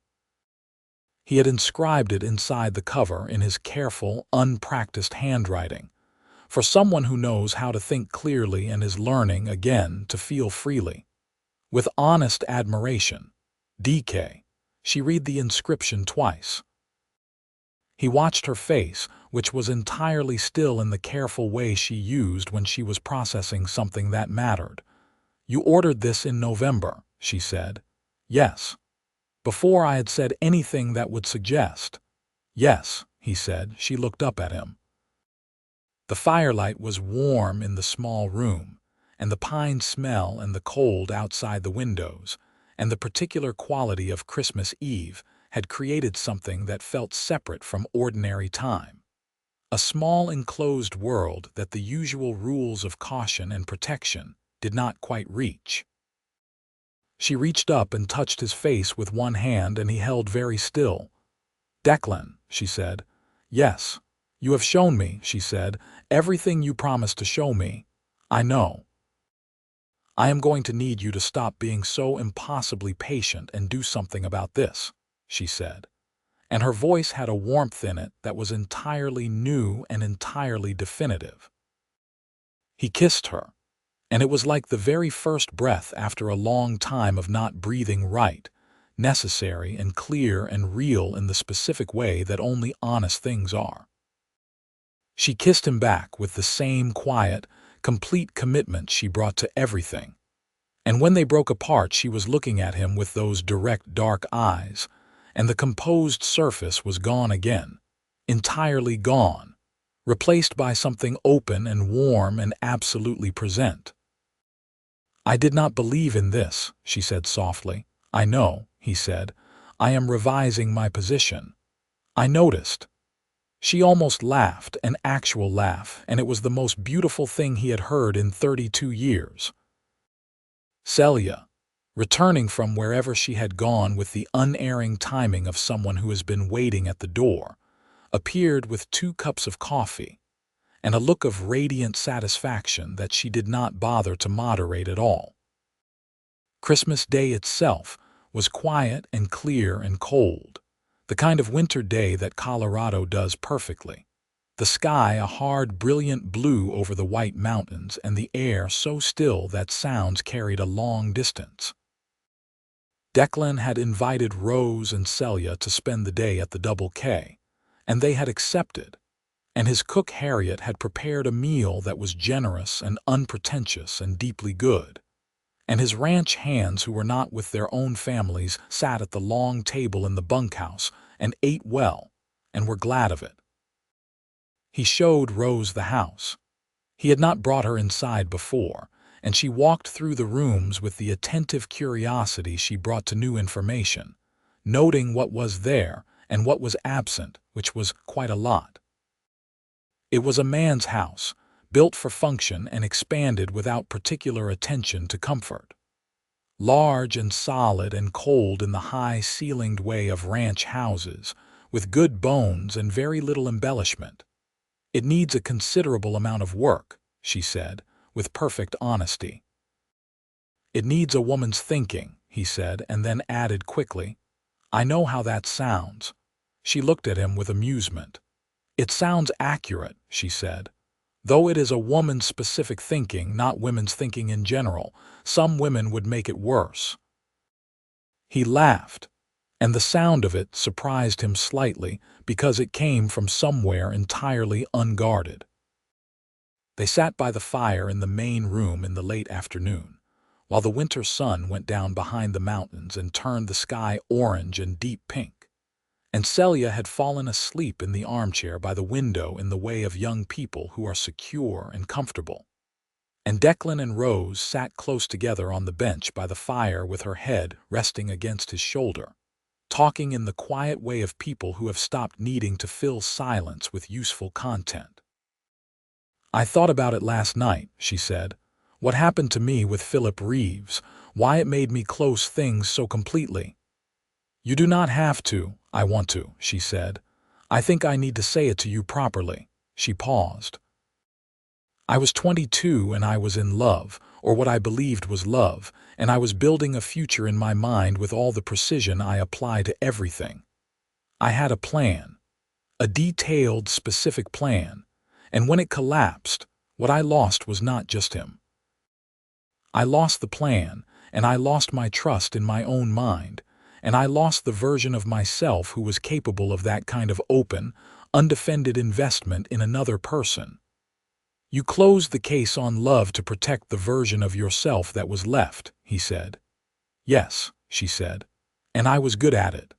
He had inscribed it inside the cover in his careful, unpracticed handwriting, for someone who knows how to think clearly and is learning again to feel freely. With honest admiration, DK, she read the inscription twice. He watched her face, which was entirely still in the careful way she used when she was processing something that mattered. "You ordered this in November," she said. "Yes." Before I had said anything that would suggest. "Yes," he said. She looked up at him. The firelight was warm in the small room, and the pine smell and the cold outside the windows, and the particular quality of Christmas Eve had created something that felt separate from ordinary time. A small enclosed world that the usual rules of caution and protection did not quite reach. She reached up and touched his face with one hand, and he held very still. "Declan," she said. "Yes, you have shown me," she said, "everything you promised to show me. I know. I am going to need you to stop being so impossibly patient and do something about this," she said, and her voice had a warmth in it that was entirely new and entirely definitive. He kissed her, and it was like the very first breath after a long time of not breathing right, necessary and clear and real in the specific way that only honest things are. She kissed him back with the same quiet, complete commitment she brought to everything, and when they broke apart she was looking at him with those direct dark eyes, and the composed surface was gone again, entirely gone, replaced by something open and warm and absolutely present. "I did not believe in this," she said softly. "I know," he said. "I am revising my position. I noticed." She almost laughed, an actual laugh, and it was the most beautiful thing he had heard in 32 years. Celia, returning from wherever she had gone with the unerring timing of someone who has been waiting at the door, appeared with 2 cups of coffee, and a look of radiant satisfaction that she did not bother to moderate at all. Christmas Day itself was quiet and clear and cold, the kind of winter day that Colorado does perfectly. The sky a hard, brilliant blue over the white mountains, and the air so still that sounds carried a long distance. Declan had invited Rose and Celia to spend the day at the Double K, and they had accepted, and his cook Harriet had prepared a meal that was generous and unpretentious and deeply good. And his ranch hands, who were not with their own families, sat at the long table in the bunkhouse and ate well, and were glad of it. He showed Rose the house. He had not brought her inside before, and she walked through the rooms with the attentive curiosity she brought to new information, noting what was there and what was absent, which was quite a lot. It was a man's house, built for function and expanded without particular attention to comfort. Large and solid and cold in the high-ceilinged way of ranch houses, with good bones and very little embellishment. "It needs a considerable amount of work," she said, with perfect honesty. "It needs a woman's thinking," he said, and then added quickly, "I know how that sounds." She looked at him with amusement. "It sounds accurate," she said. "Though it is a woman's specific thinking, not women's thinking in general. Some women would make it worse." He laughed, and the sound of it surprised him slightly because it came from somewhere entirely unguarded. They sat by the fire in the main room in the late afternoon, while the winter sun went down behind the mountains and turned the sky orange and deep pink, and Celia had fallen asleep in the armchair by the window in the way of young people who are secure and comfortable. And Declan and Rose sat close together on the bench by the fire with her head resting against his shoulder, talking in the quiet way of people who have stopped needing to fill silence with useful content. "I thought about it last night," she said. "What happened to me with Philip Reeves, why it made me close things so completely." "You do not have to, I want to," she said. "I think I need to say it to you properly." She paused. "I was 22 and I was in love, or what I believed was love, and I was building a future in my mind with all the precision I apply to everything. I had a plan, a detailed, specific plan, and when it collapsed, what I lost was not just him. I lost the plan, and I lost my trust in my own mind, and I lost the version of myself who was capable of that kind of open, undefended investment in another person. You closed the case on love to protect the version of yourself that was left," he said. "Yes," she said, "and I was good at it.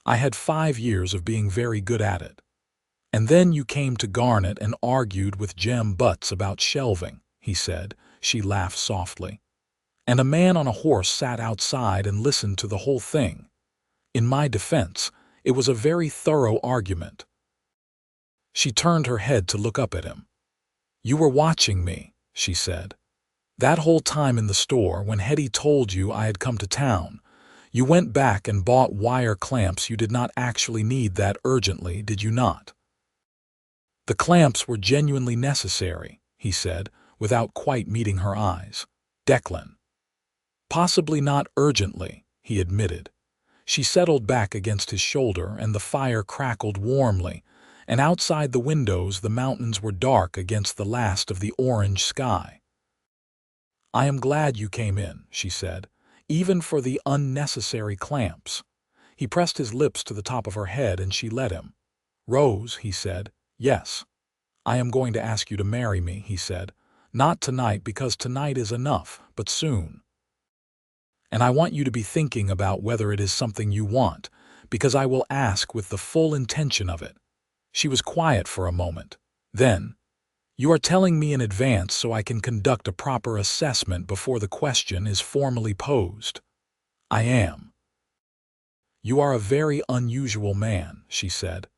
I had 5 years of being very good at it. And then you came to Garnet and argued with Jem Butts about shelving," he said. She laughed softly. "And a man on a horse sat outside and listened to the whole thing. In my defense, it was a very thorough argument." She turned her head to look up at him. "You were watching me," she said. "That whole time in the store when Hetty told you I had come to town, you went back and bought wire clamps. You did not actually need that urgently, did you not?" "The clamps were genuinely necessary," he said, without quite meeting her eyes. "Declan." "Possibly not urgently," he admitted. She settled back against his shoulder and the fire crackled warmly, and outside the windows the mountains were dark against the last of the orange sky. "I am glad you came in," she said, "even for the unnecessary clamps." He pressed his lips to the top of her head and she let him. "Rose," he said. "Yes. I am going to ask you to marry me," he said. "Not tonight, because tonight is enough, but soon. And I want you to be thinking about whether it is something you want, because I will ask with the full intention of it." She was quiet for a moment. Then, "You are telling me in advance so I can conduct a proper assessment before the question is formally posed." "I am." "You are a very unusual man," she said.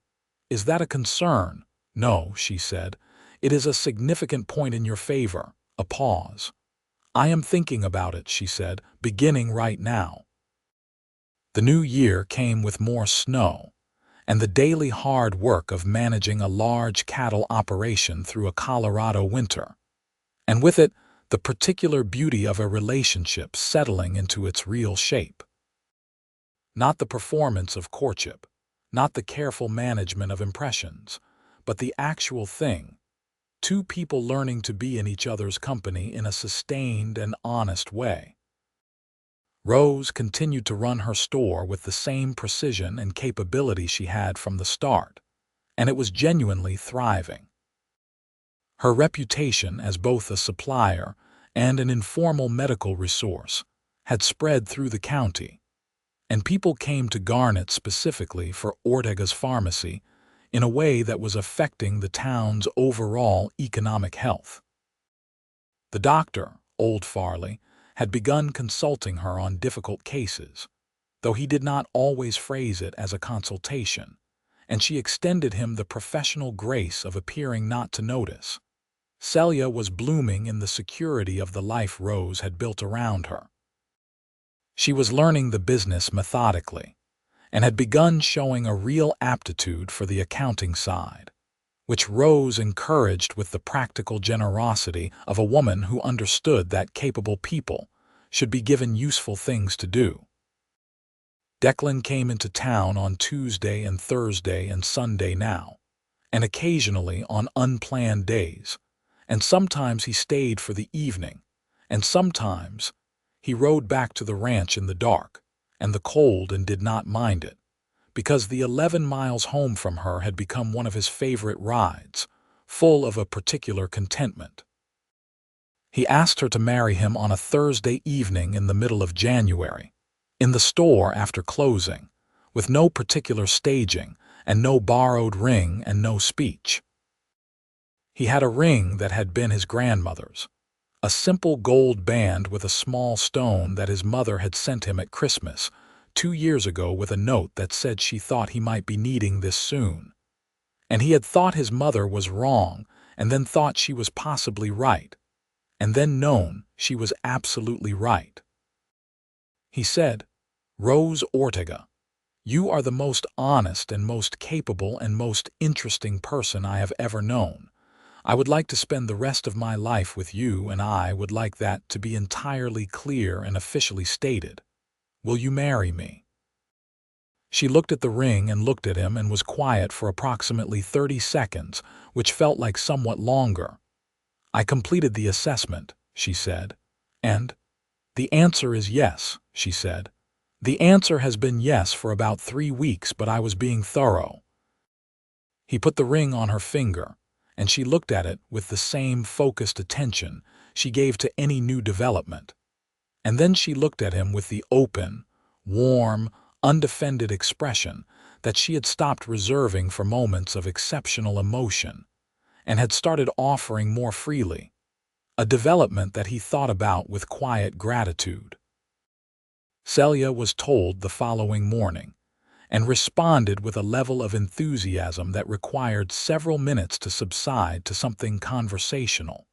"Is that a concern?" "No," she said. "It is a significant point in your favor." A pause. "I am thinking about it," she said, "beginning right now." The new year came with more snow, and the daily hard work of managing a large cattle operation through a Colorado winter, and with it the particular beauty of a relationship settling into its real shape. Not the performance of courtship, not the careful management of impressions, but the actual thing, two people learning to be in each other's company in a sustained and honest way. Rose continued to run her store with the same precision and capability she had from the start, and it was genuinely thriving. Her reputation as both a supplier and an informal medical resource had spread through the county, and people came to Garnet specifically for Ortega's pharmacy in a way that was affecting the town's overall economic health. The doctor, old Farley, had begun consulting her on difficult cases, though he did not always phrase it as a consultation, and she extended him the professional grace of appearing not to notice. Celia was blooming in the security of the life Rose had built around her. She was learning the business methodically, and had begun showing a real aptitude for the accounting side, which Rose encouraged with the practical generosity of a woman who understood that capable people should be given useful things to do. Declan came into town on Tuesday and Thursday and Sunday now, and occasionally on unplanned days, and sometimes he stayed for the evening, and sometimes he rode back to the ranch in the dark and the cold and did not mind it, because the 11 miles home from her had become one of his favorite rides, full of a particular contentment. He asked her to marry him on a Thursday evening in the middle of January, in the store after closing, with no particular staging, and no borrowed ring and no speech. He had a ring that had been his grandmother's, a simple gold band with a small stone that his mother had sent him at Christmas 2 years ago with a note that said she thought he might be needing this soon. And he had thought his mother was wrong, and then thought she was possibly right, and then known she was absolutely right. He said, "Rose Ortega, you are the most honest and most capable and most interesting person I have ever known. I would like to spend the rest of my life with you, and I would like that to be entirely clear and officially stated. Will you marry me?" She looked at the ring and looked at him and was quiet for approximately 30 seconds, which felt like somewhat longer. "I completed the assessment," she said. "And the answer is yes," she said. "The answer has been yes for about 3 weeks, but I was being thorough." He put the ring on her finger, and she looked at it with the same focused attention she gave to any new development. And then she looked at him with the open, warm, undefended expression that she had stopped reserving for moments of exceptional emotion, and had started offering more freely, a development that he thought about with quiet gratitude. Celia was told the following morning, and responded with a level of enthusiasm that required several minutes to subside to something conversational.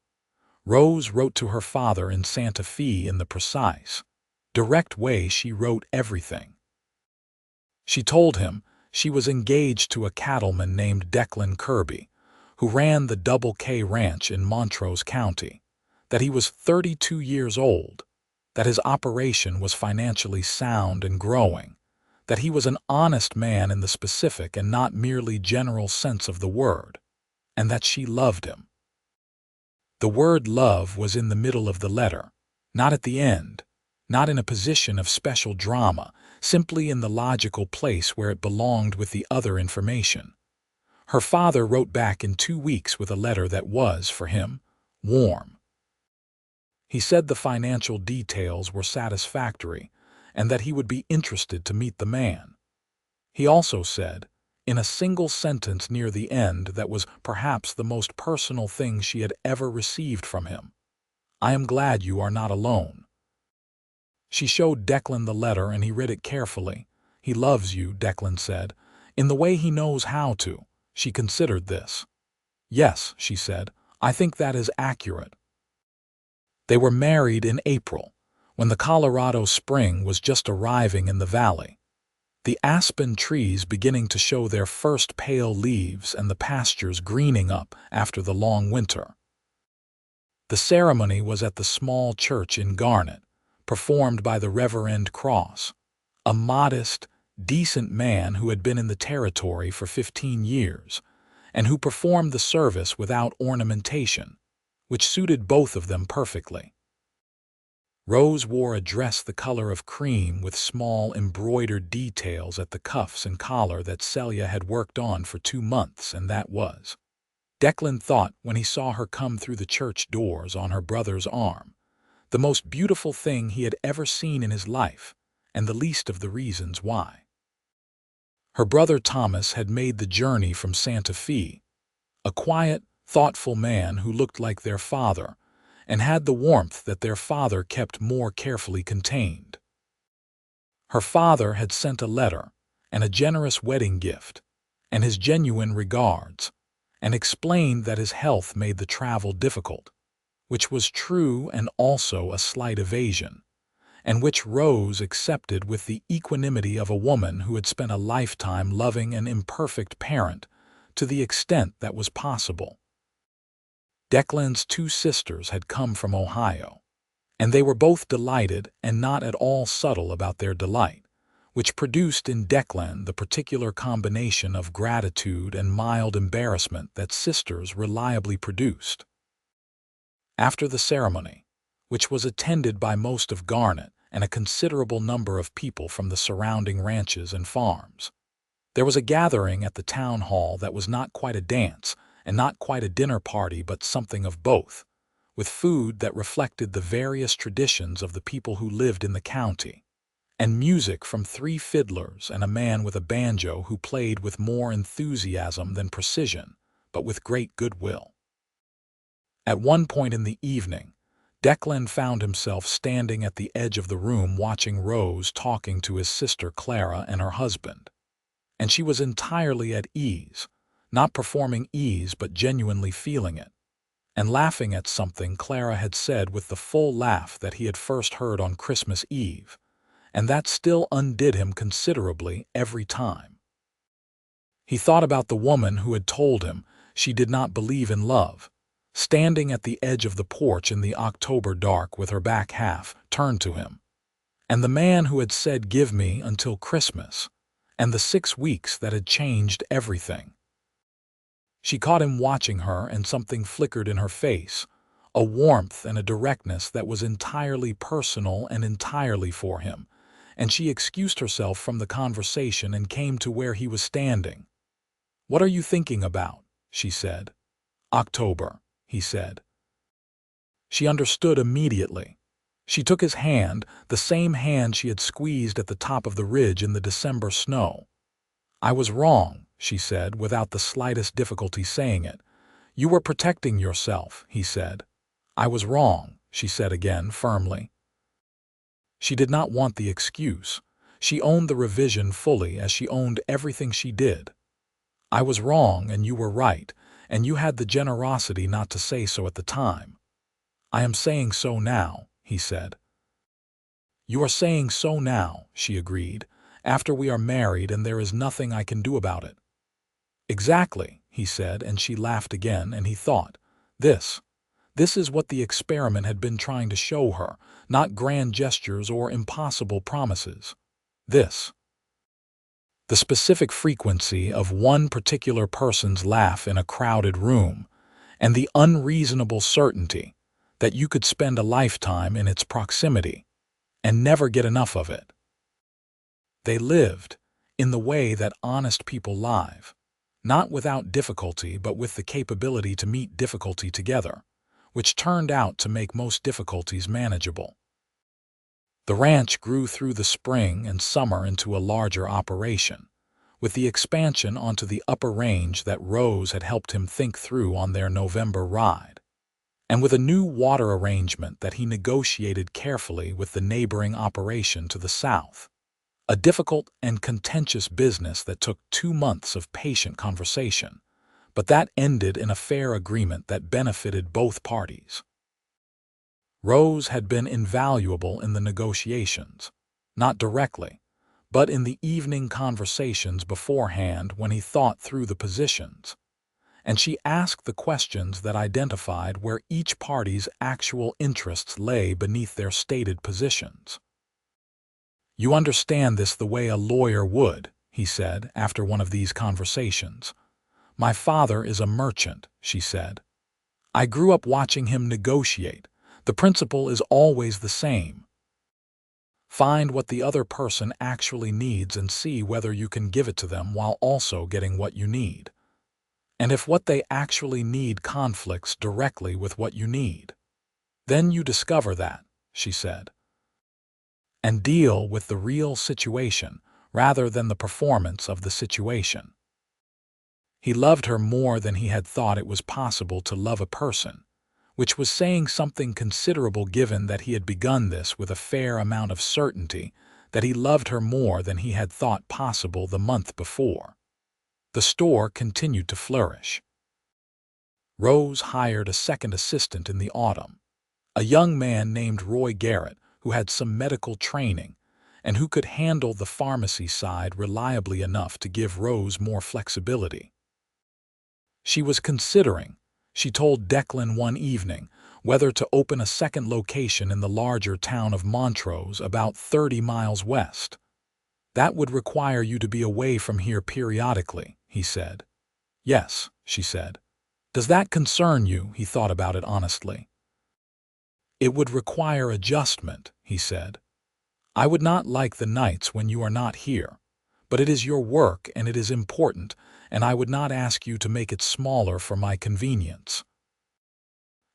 Rose wrote to her father in Santa Fe in the precise, direct way she wrote everything. She told him she was engaged to a cattleman named Declan Kirby, who ran the Double K Ranch in Montrose County, that he was 32 years old, that his operation was financially sound and growing, that he was an honest man in the specific and not merely general sense of the word, and that she loved him. The word love was in the middle of the letter, not at the end, not in a position of special drama, simply in the logical place where it belonged with the other information. Her father wrote back in 2 weeks with a letter that was, for him, warm. He said the financial details were satisfactory, and that he would be interested to meet the man. He also said, in a single sentence near the end that was perhaps the most personal thing she had ever received from him, "I am glad you are not alone." She showed Declan the letter and he read it carefully. "He loves you," Declan said, "in the way he knows how to." She considered this. "Yes," she said, "I think that is accurate." They were married in April, when the Colorado spring was just arriving in the valley, the aspen trees beginning to show their first pale leaves and the pastures greening up after the long winter. The ceremony was at the small church in Garnet, performed by the Reverend Cross, a modest, decent man who had been in the territory for 15 years, and who performed the service without ornamentation, which suited both of them perfectly. Rose wore a dress the color of cream with small embroidered details at the cuffs and collar that Celia had worked on for 2 months, and that was, Declan thought when he saw her come through the church doors on her brother's arm, the most beautiful thing he had ever seen in his life, and the least of the reasons why. Her brother Thomas had made the journey from Santa Fe, a quiet, thoughtful man who looked like their father, and had the warmth that their father kept more carefully contained. Her father had sent a letter and a generous wedding gift, and his genuine regards, and explained that his health made the travel difficult, which was true and also a slight evasion, and which Rose accepted with the equanimity of a woman who had spent a lifetime loving an imperfect parent to the extent that was possible. Declan's 2 sisters had come from Ohio, and they were both delighted and not at all subtle about their delight, which produced in Declan the particular combination of gratitude and mild embarrassment that sisters reliably produced. After the ceremony, which was attended by most of Garnet and a considerable number of people from the surrounding ranches and farms, there was a gathering at the town hall that was not quite a dance and not quite a dinner party but something of both, with food that reflected the various traditions of the people who lived in the county, and music from 3 fiddlers and a man with a banjo who played with more enthusiasm than precision, but with great goodwill. At one point in the evening, Declan found himself standing at the edge of the room watching Rose talking to his sister Clara and her husband. And she was entirely at ease, not performing ease but genuinely feeling it, and laughing at something Clara had said with the full laugh that he had first heard on Christmas Eve, and that still undid him considerably every time. He thought about the woman who had told him she did not believe in love, standing at the edge of the porch in the October dark with her back half turned to him, and the man who had said "give me until Christmas," and the 6 weeks that had changed everything. She caught him watching her, and something flickered in her face, a warmth and a directness that was entirely personal and entirely for him, and she excused herself from the conversation and came to where he was standing. "What are you thinking about?" she said. "October," he said. She understood immediately. She took his hand, the same hand she had squeezed at the top of the ridge in the December snow. "I was wrong," she said, without the slightest difficulty saying it. "You were protecting yourself," he said. "I was wrong," she said again, firmly. She did not want the excuse. She owned the revision fully as she owned everything she did. "I was wrong and you were right, and you had the generosity not to say so at the time. I am saying so now," he said. "You are saying so now," she agreed, "after we are married and there is nothing I can do about it." "Exactly," he said, and she laughed again, and he thought, This is what the experiment had been trying to show her, not grand gestures or impossible promises. The specific frequency of one particular person's laugh in a crowded room, and the unreasonable certainty that you could spend a lifetime in its proximity and never get enough of it. They lived in the way that honest people live, not without difficulty but with the capability to meet difficulty together, which turned out to make most difficulties manageable. The ranch grew through the spring and summer into a larger operation, with the expansion onto the upper range that Rose had helped him think through on their November ride, and with a new water arrangement that he negotiated carefully with the neighboring operation to the south. A difficult and contentious business that took 2 months of patient conversation, but that ended in a fair agreement that benefited both parties. Rose had been invaluable in the negotiations, not directly, but in the evening conversations beforehand when he thought through the positions, and she asked the questions that identified where each party's actual interests lay beneath their stated positions. "You understand this the way a lawyer would," he said after one of these conversations. "My father is a merchant," she said. "I grew up watching him negotiate. The principle is always the same. Find what the other person actually needs and see whether you can give it to them while also getting what you need. And if what they actually need conflicts directly with what you need, then you discover that," she said, "and deal with the real situation rather than the performance of the situation." He loved her more than he had thought it was possible to love a person, which was saying something considerable given that he had begun this with a fair amount of certainty that he loved her more than he had thought possible the month before. The store continued to flourish. Rose hired a second assistant in the autumn, a young man named Roy Garrett who had some medical training and who could handle the pharmacy side reliably enough to give Rose more flexibility. She was considering, she told Declan one evening, whether to open a second location in the larger town of Montrose about 30 miles west. "That would require you to be away from here periodically," he said. "Yes," she said. "Does that concern you?" He thought about it honestly. "It would require adjustment," he said. "I would not like the nights when you are not here, but it is your work and it is important, and I would not ask you to make it smaller for my convenience."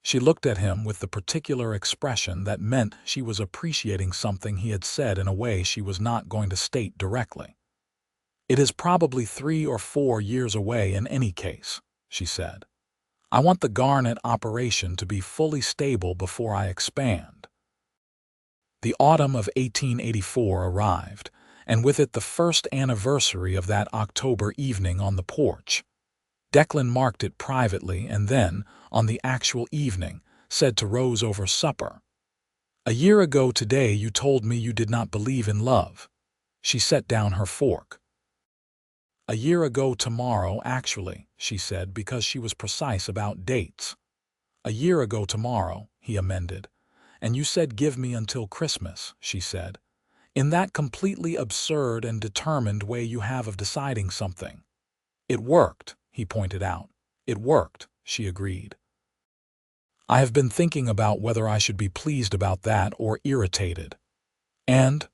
She looked at him with the particular expression that meant she was appreciating something he had said in a way she was not going to state directly. "It is probably 3 or 4 years away in any case," she said. "I want the Garnet operation to be fully stable before I expand." The autumn of 1884 arrived, and with it the first anniversary of that October evening on the porch. Declan marked it privately and then, on the actual evening, said to Rose over supper, "A year ago today you told me you did not believe in love." She set down her fork. "A year ago tomorrow, actually," she said, because she was precise about dates. "A year ago tomorrow," he amended. "And you said give me until Christmas," she said, "in that completely absurd and determined way you have of deciding something." "It worked," he pointed out. "It worked," she agreed. "I have been thinking about whether I should be pleased about that or irritated." "And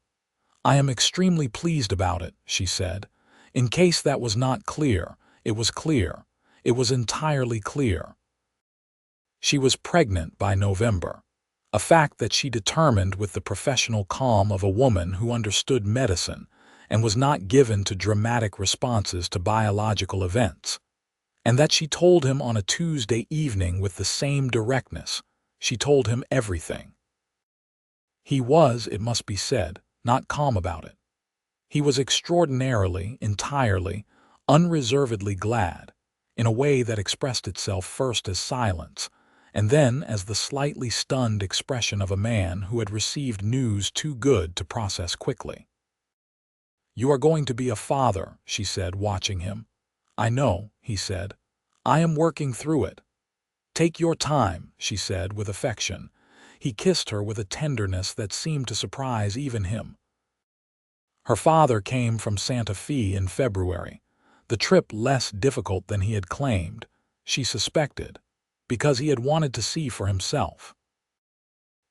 I am extremely pleased about it," she said. In case that was not clear, it was clear. It was entirely clear. She was pregnant by November, a fact that she determined with the professional calm of a woman who understood medicine and was not given to dramatic responses to biological events, and that she told him on a Tuesday evening with the same directness. She told him everything. He was, it must be said, not calm about it. He was extraordinarily, entirely, unreservedly glad, in a way that expressed itself first as silence, and then as the slightly stunned expression of a man who had received news too good to process quickly. "You are going to be a father," she said, watching him. "I know," he said. "I am working through it." "Take your time," she said with affection. He kissed her with a tenderness that seemed to surprise even him. Her father came from Santa Fe in February, the trip less difficult than he had claimed, she suspected, because he had wanted to see for himself.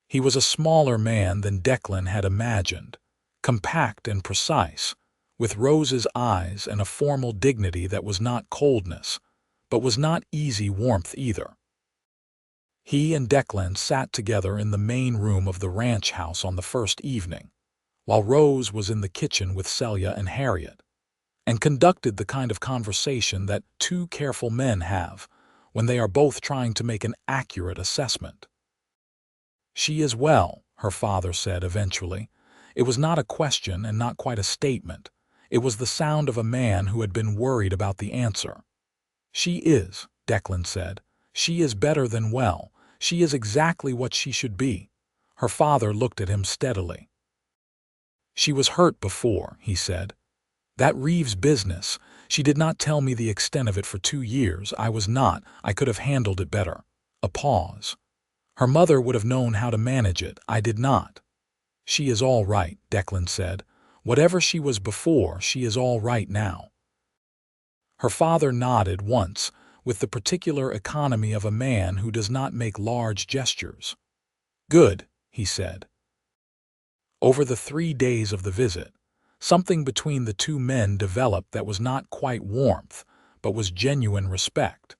He was a smaller man than Declan had imagined, compact and precise, with Rose's eyes and a formal dignity that was not coldness, but was not easy warmth either. He and Declan sat together in the main room of the ranch house on the first evening, while Rose was in the kitchen with Celia and Harriet, and conducted the kind of conversation that two careful men have when they are both trying to make an accurate assessment. "She is well," her father said eventually. It was not a question and not quite a statement. It was the sound of a man who had been worried about the answer. "She is," Declan said. "She is better than well. She is exactly what she should be." Her father looked at him steadily. "She was hurt before," he said. "That Reeves business, she did not tell me the extent of it for 2 years. I could have handled it better." A pause. "Her mother would have known how to manage it. I did not." "She is all right," Declan said. "Whatever she was before, she is all right now." Her father nodded once, with the particular economy of a man who does not make large gestures. "Good," he said. Over the 3 days of the visit, something between the two men developed that was not quite warmth, but was genuine respect.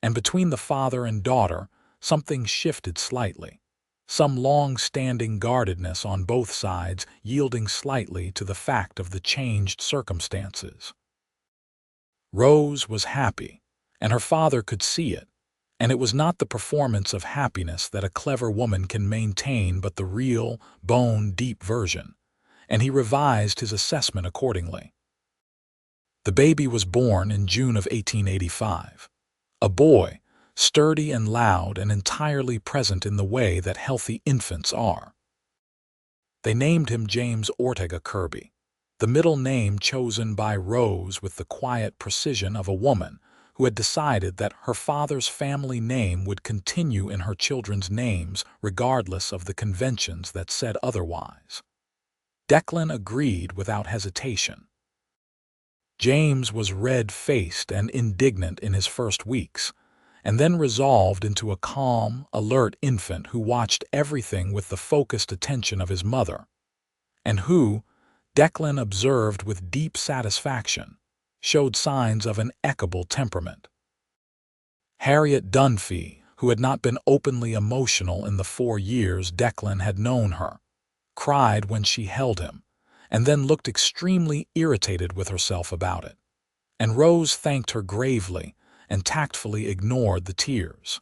And between the father and daughter, something shifted slightly. Some long-standing guardedness on both sides yielding slightly to the fact of the changed circumstances. Rose was happy, and her father could see it, and it was not the performance of happiness that a clever woman can maintain but the real, bone-deep version, and he revised his assessment accordingly. The baby was born in June of 1885. A boy, sturdy and loud and entirely present in the way that healthy infants are. They named him James Ortega Kirby, the middle name chosen by Rose with the quiet precision of a woman who had decided that her father's family name would continue in her children's names regardless of the conventions that said otherwise. Declan agreed without hesitation. James was red-faced and indignant in his first weeks, and then resolved into a calm, alert infant who watched everything with the focused attention of his mother, and who, Declan observed with deep satisfaction, showed signs of an equable temperament. Harriet Dunphy, who had not been openly emotional in the 4 years Declan had known her, cried when she held him, and then looked extremely irritated with herself about it. And Rose thanked her gravely and tactfully ignored the tears.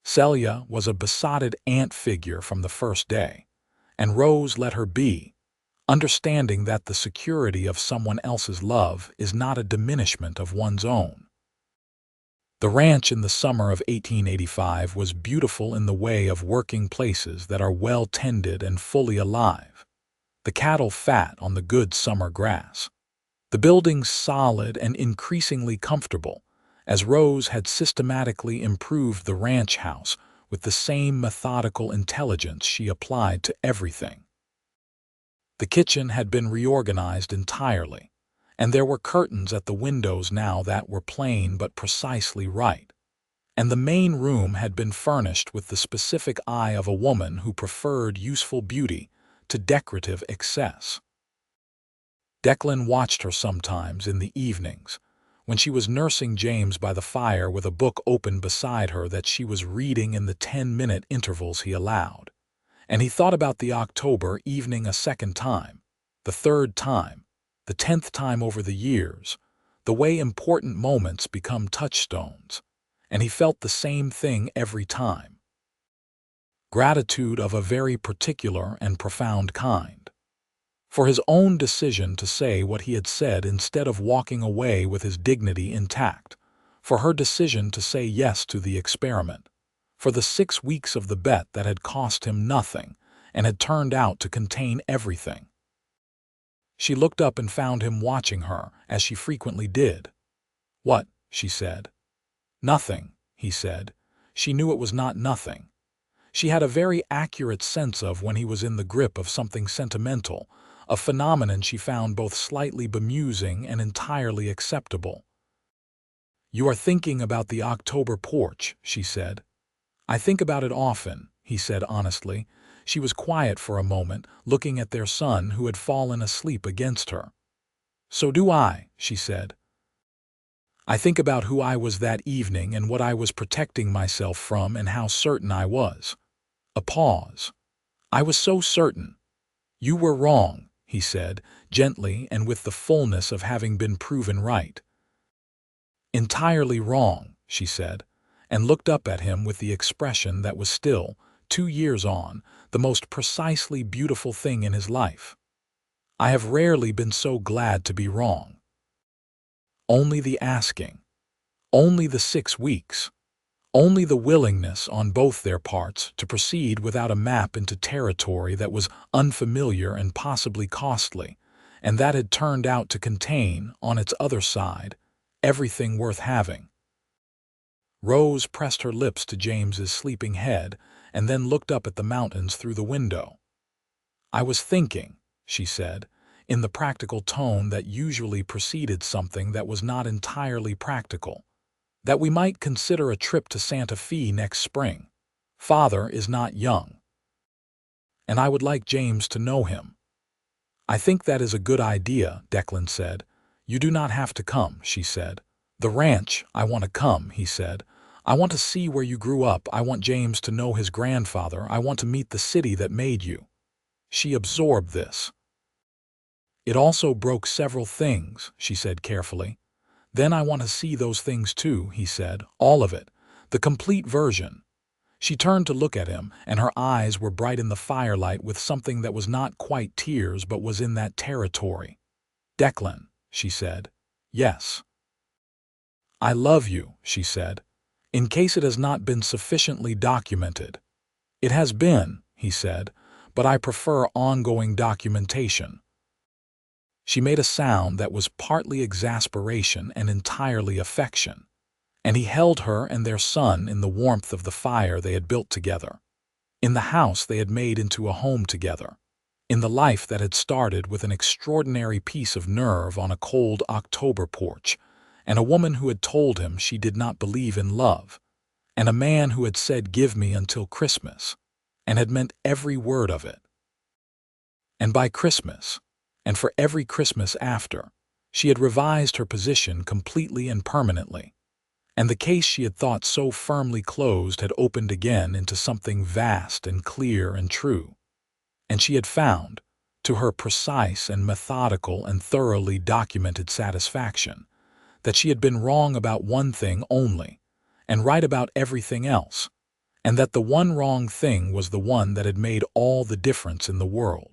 Celia was a besotted aunt figure from the first day, and Rose let her be, understanding that the security of someone else's love is not a diminishment of one's own. The ranch in the summer of 1885 was beautiful in the way of working places that are well tended and fully alive, the cattle fat on the good summer grass, the buildings solid and increasingly comfortable, as Rose had systematically improved the ranch house with the same methodical intelligence she applied to everything. The kitchen had been reorganized entirely, and there were curtains at the windows now that were plain but precisely right, and the main room had been furnished with the specific eye of a woman who preferred useful beauty to decorative excess. Declan watched her sometimes in the evenings, when she was nursing James by the fire with a book open beside her that she was reading in the 10-minute intervals he allowed. And he thought about the October evening a second time, the third time, the 10th time over the years, the way important moments become touchstones, and he felt the same thing every time. Gratitude of a very particular and profound kind. For his own decision to say what he had said instead of walking away with his dignity intact, for her decision to say yes to the experiment, for the 6 weeks of the bet that had cost him nothing and had turned out to contain everything. She looked up and found him watching her, as she frequently did. "What?" she said. "Nothing," he said. She knew it was not nothing. She had a very accurate sense of when he was in the grip of something sentimental, a phenomenon she found both slightly bemusing and entirely acceptable. "You are thinking about the October porch," she said. "I think about it often," he said honestly. She was quiet for a moment, looking at their son who had fallen asleep against her. "So do I," she said. "I think about who I was that evening and what I was protecting myself from and how certain I was." A pause. "I was so certain." "You were wrong," he said, gently and with the fullness of having been proven right. "Entirely wrong," she said, and looked up at him with the expression that was still, 2 years on, the most precisely beautiful thing in his life. "I have rarely been so glad to be wrong." Only the asking, only the 6 weeks, only the willingness on both their parts to proceed without a map into territory that was unfamiliar and possibly costly, and that had turned out to contain, on its other side, everything worth having. Rose pressed her lips to James's sleeping head and then looked up at the mountains through the window. "I was thinking," she said, in the practical tone that usually preceded something that was not entirely practical, "that we might consider a trip to Santa Fe next spring. Father is not young, and I would like James to know him." "I think that is a good idea," Declan said. "You do not have to come," she said. "The ranch, I want to come," he said. "I want to see where you grew up. I want James to know his grandfather. I want to meet the city that made you." She absorbed this. "It also broke several things," she said carefully. "Then I want to see those things too," he said, "all of it, the complete version." She turned to look at him, and her eyes were bright in the firelight with something that was not quite tears but was in that territory. "Declan," she said. "Yes." "I love you," she said, "in case it has not been sufficiently documented." "It has been," he said, "but I prefer ongoing documentation." She made a sound that was partly exasperation and entirely affection, and he held her and their son in the warmth of the fire they had built together, in the house they had made into a home together, in the life that had started with an extraordinary piece of nerve on a cold October porch, and a woman who had told him she did not believe in love, and a man who had said, "Give me until Christmas," and had meant every word of it. And by Christmas, and for every Christmas after, she had revised her position completely and permanently, and the case she had thought so firmly closed had opened again into something vast and clear and true. And she had found, to her precise and methodical and thoroughly documented satisfaction, that she had been wrong about one thing only, and right about everything else, and that the one wrong thing was the one that had made all the difference in the world.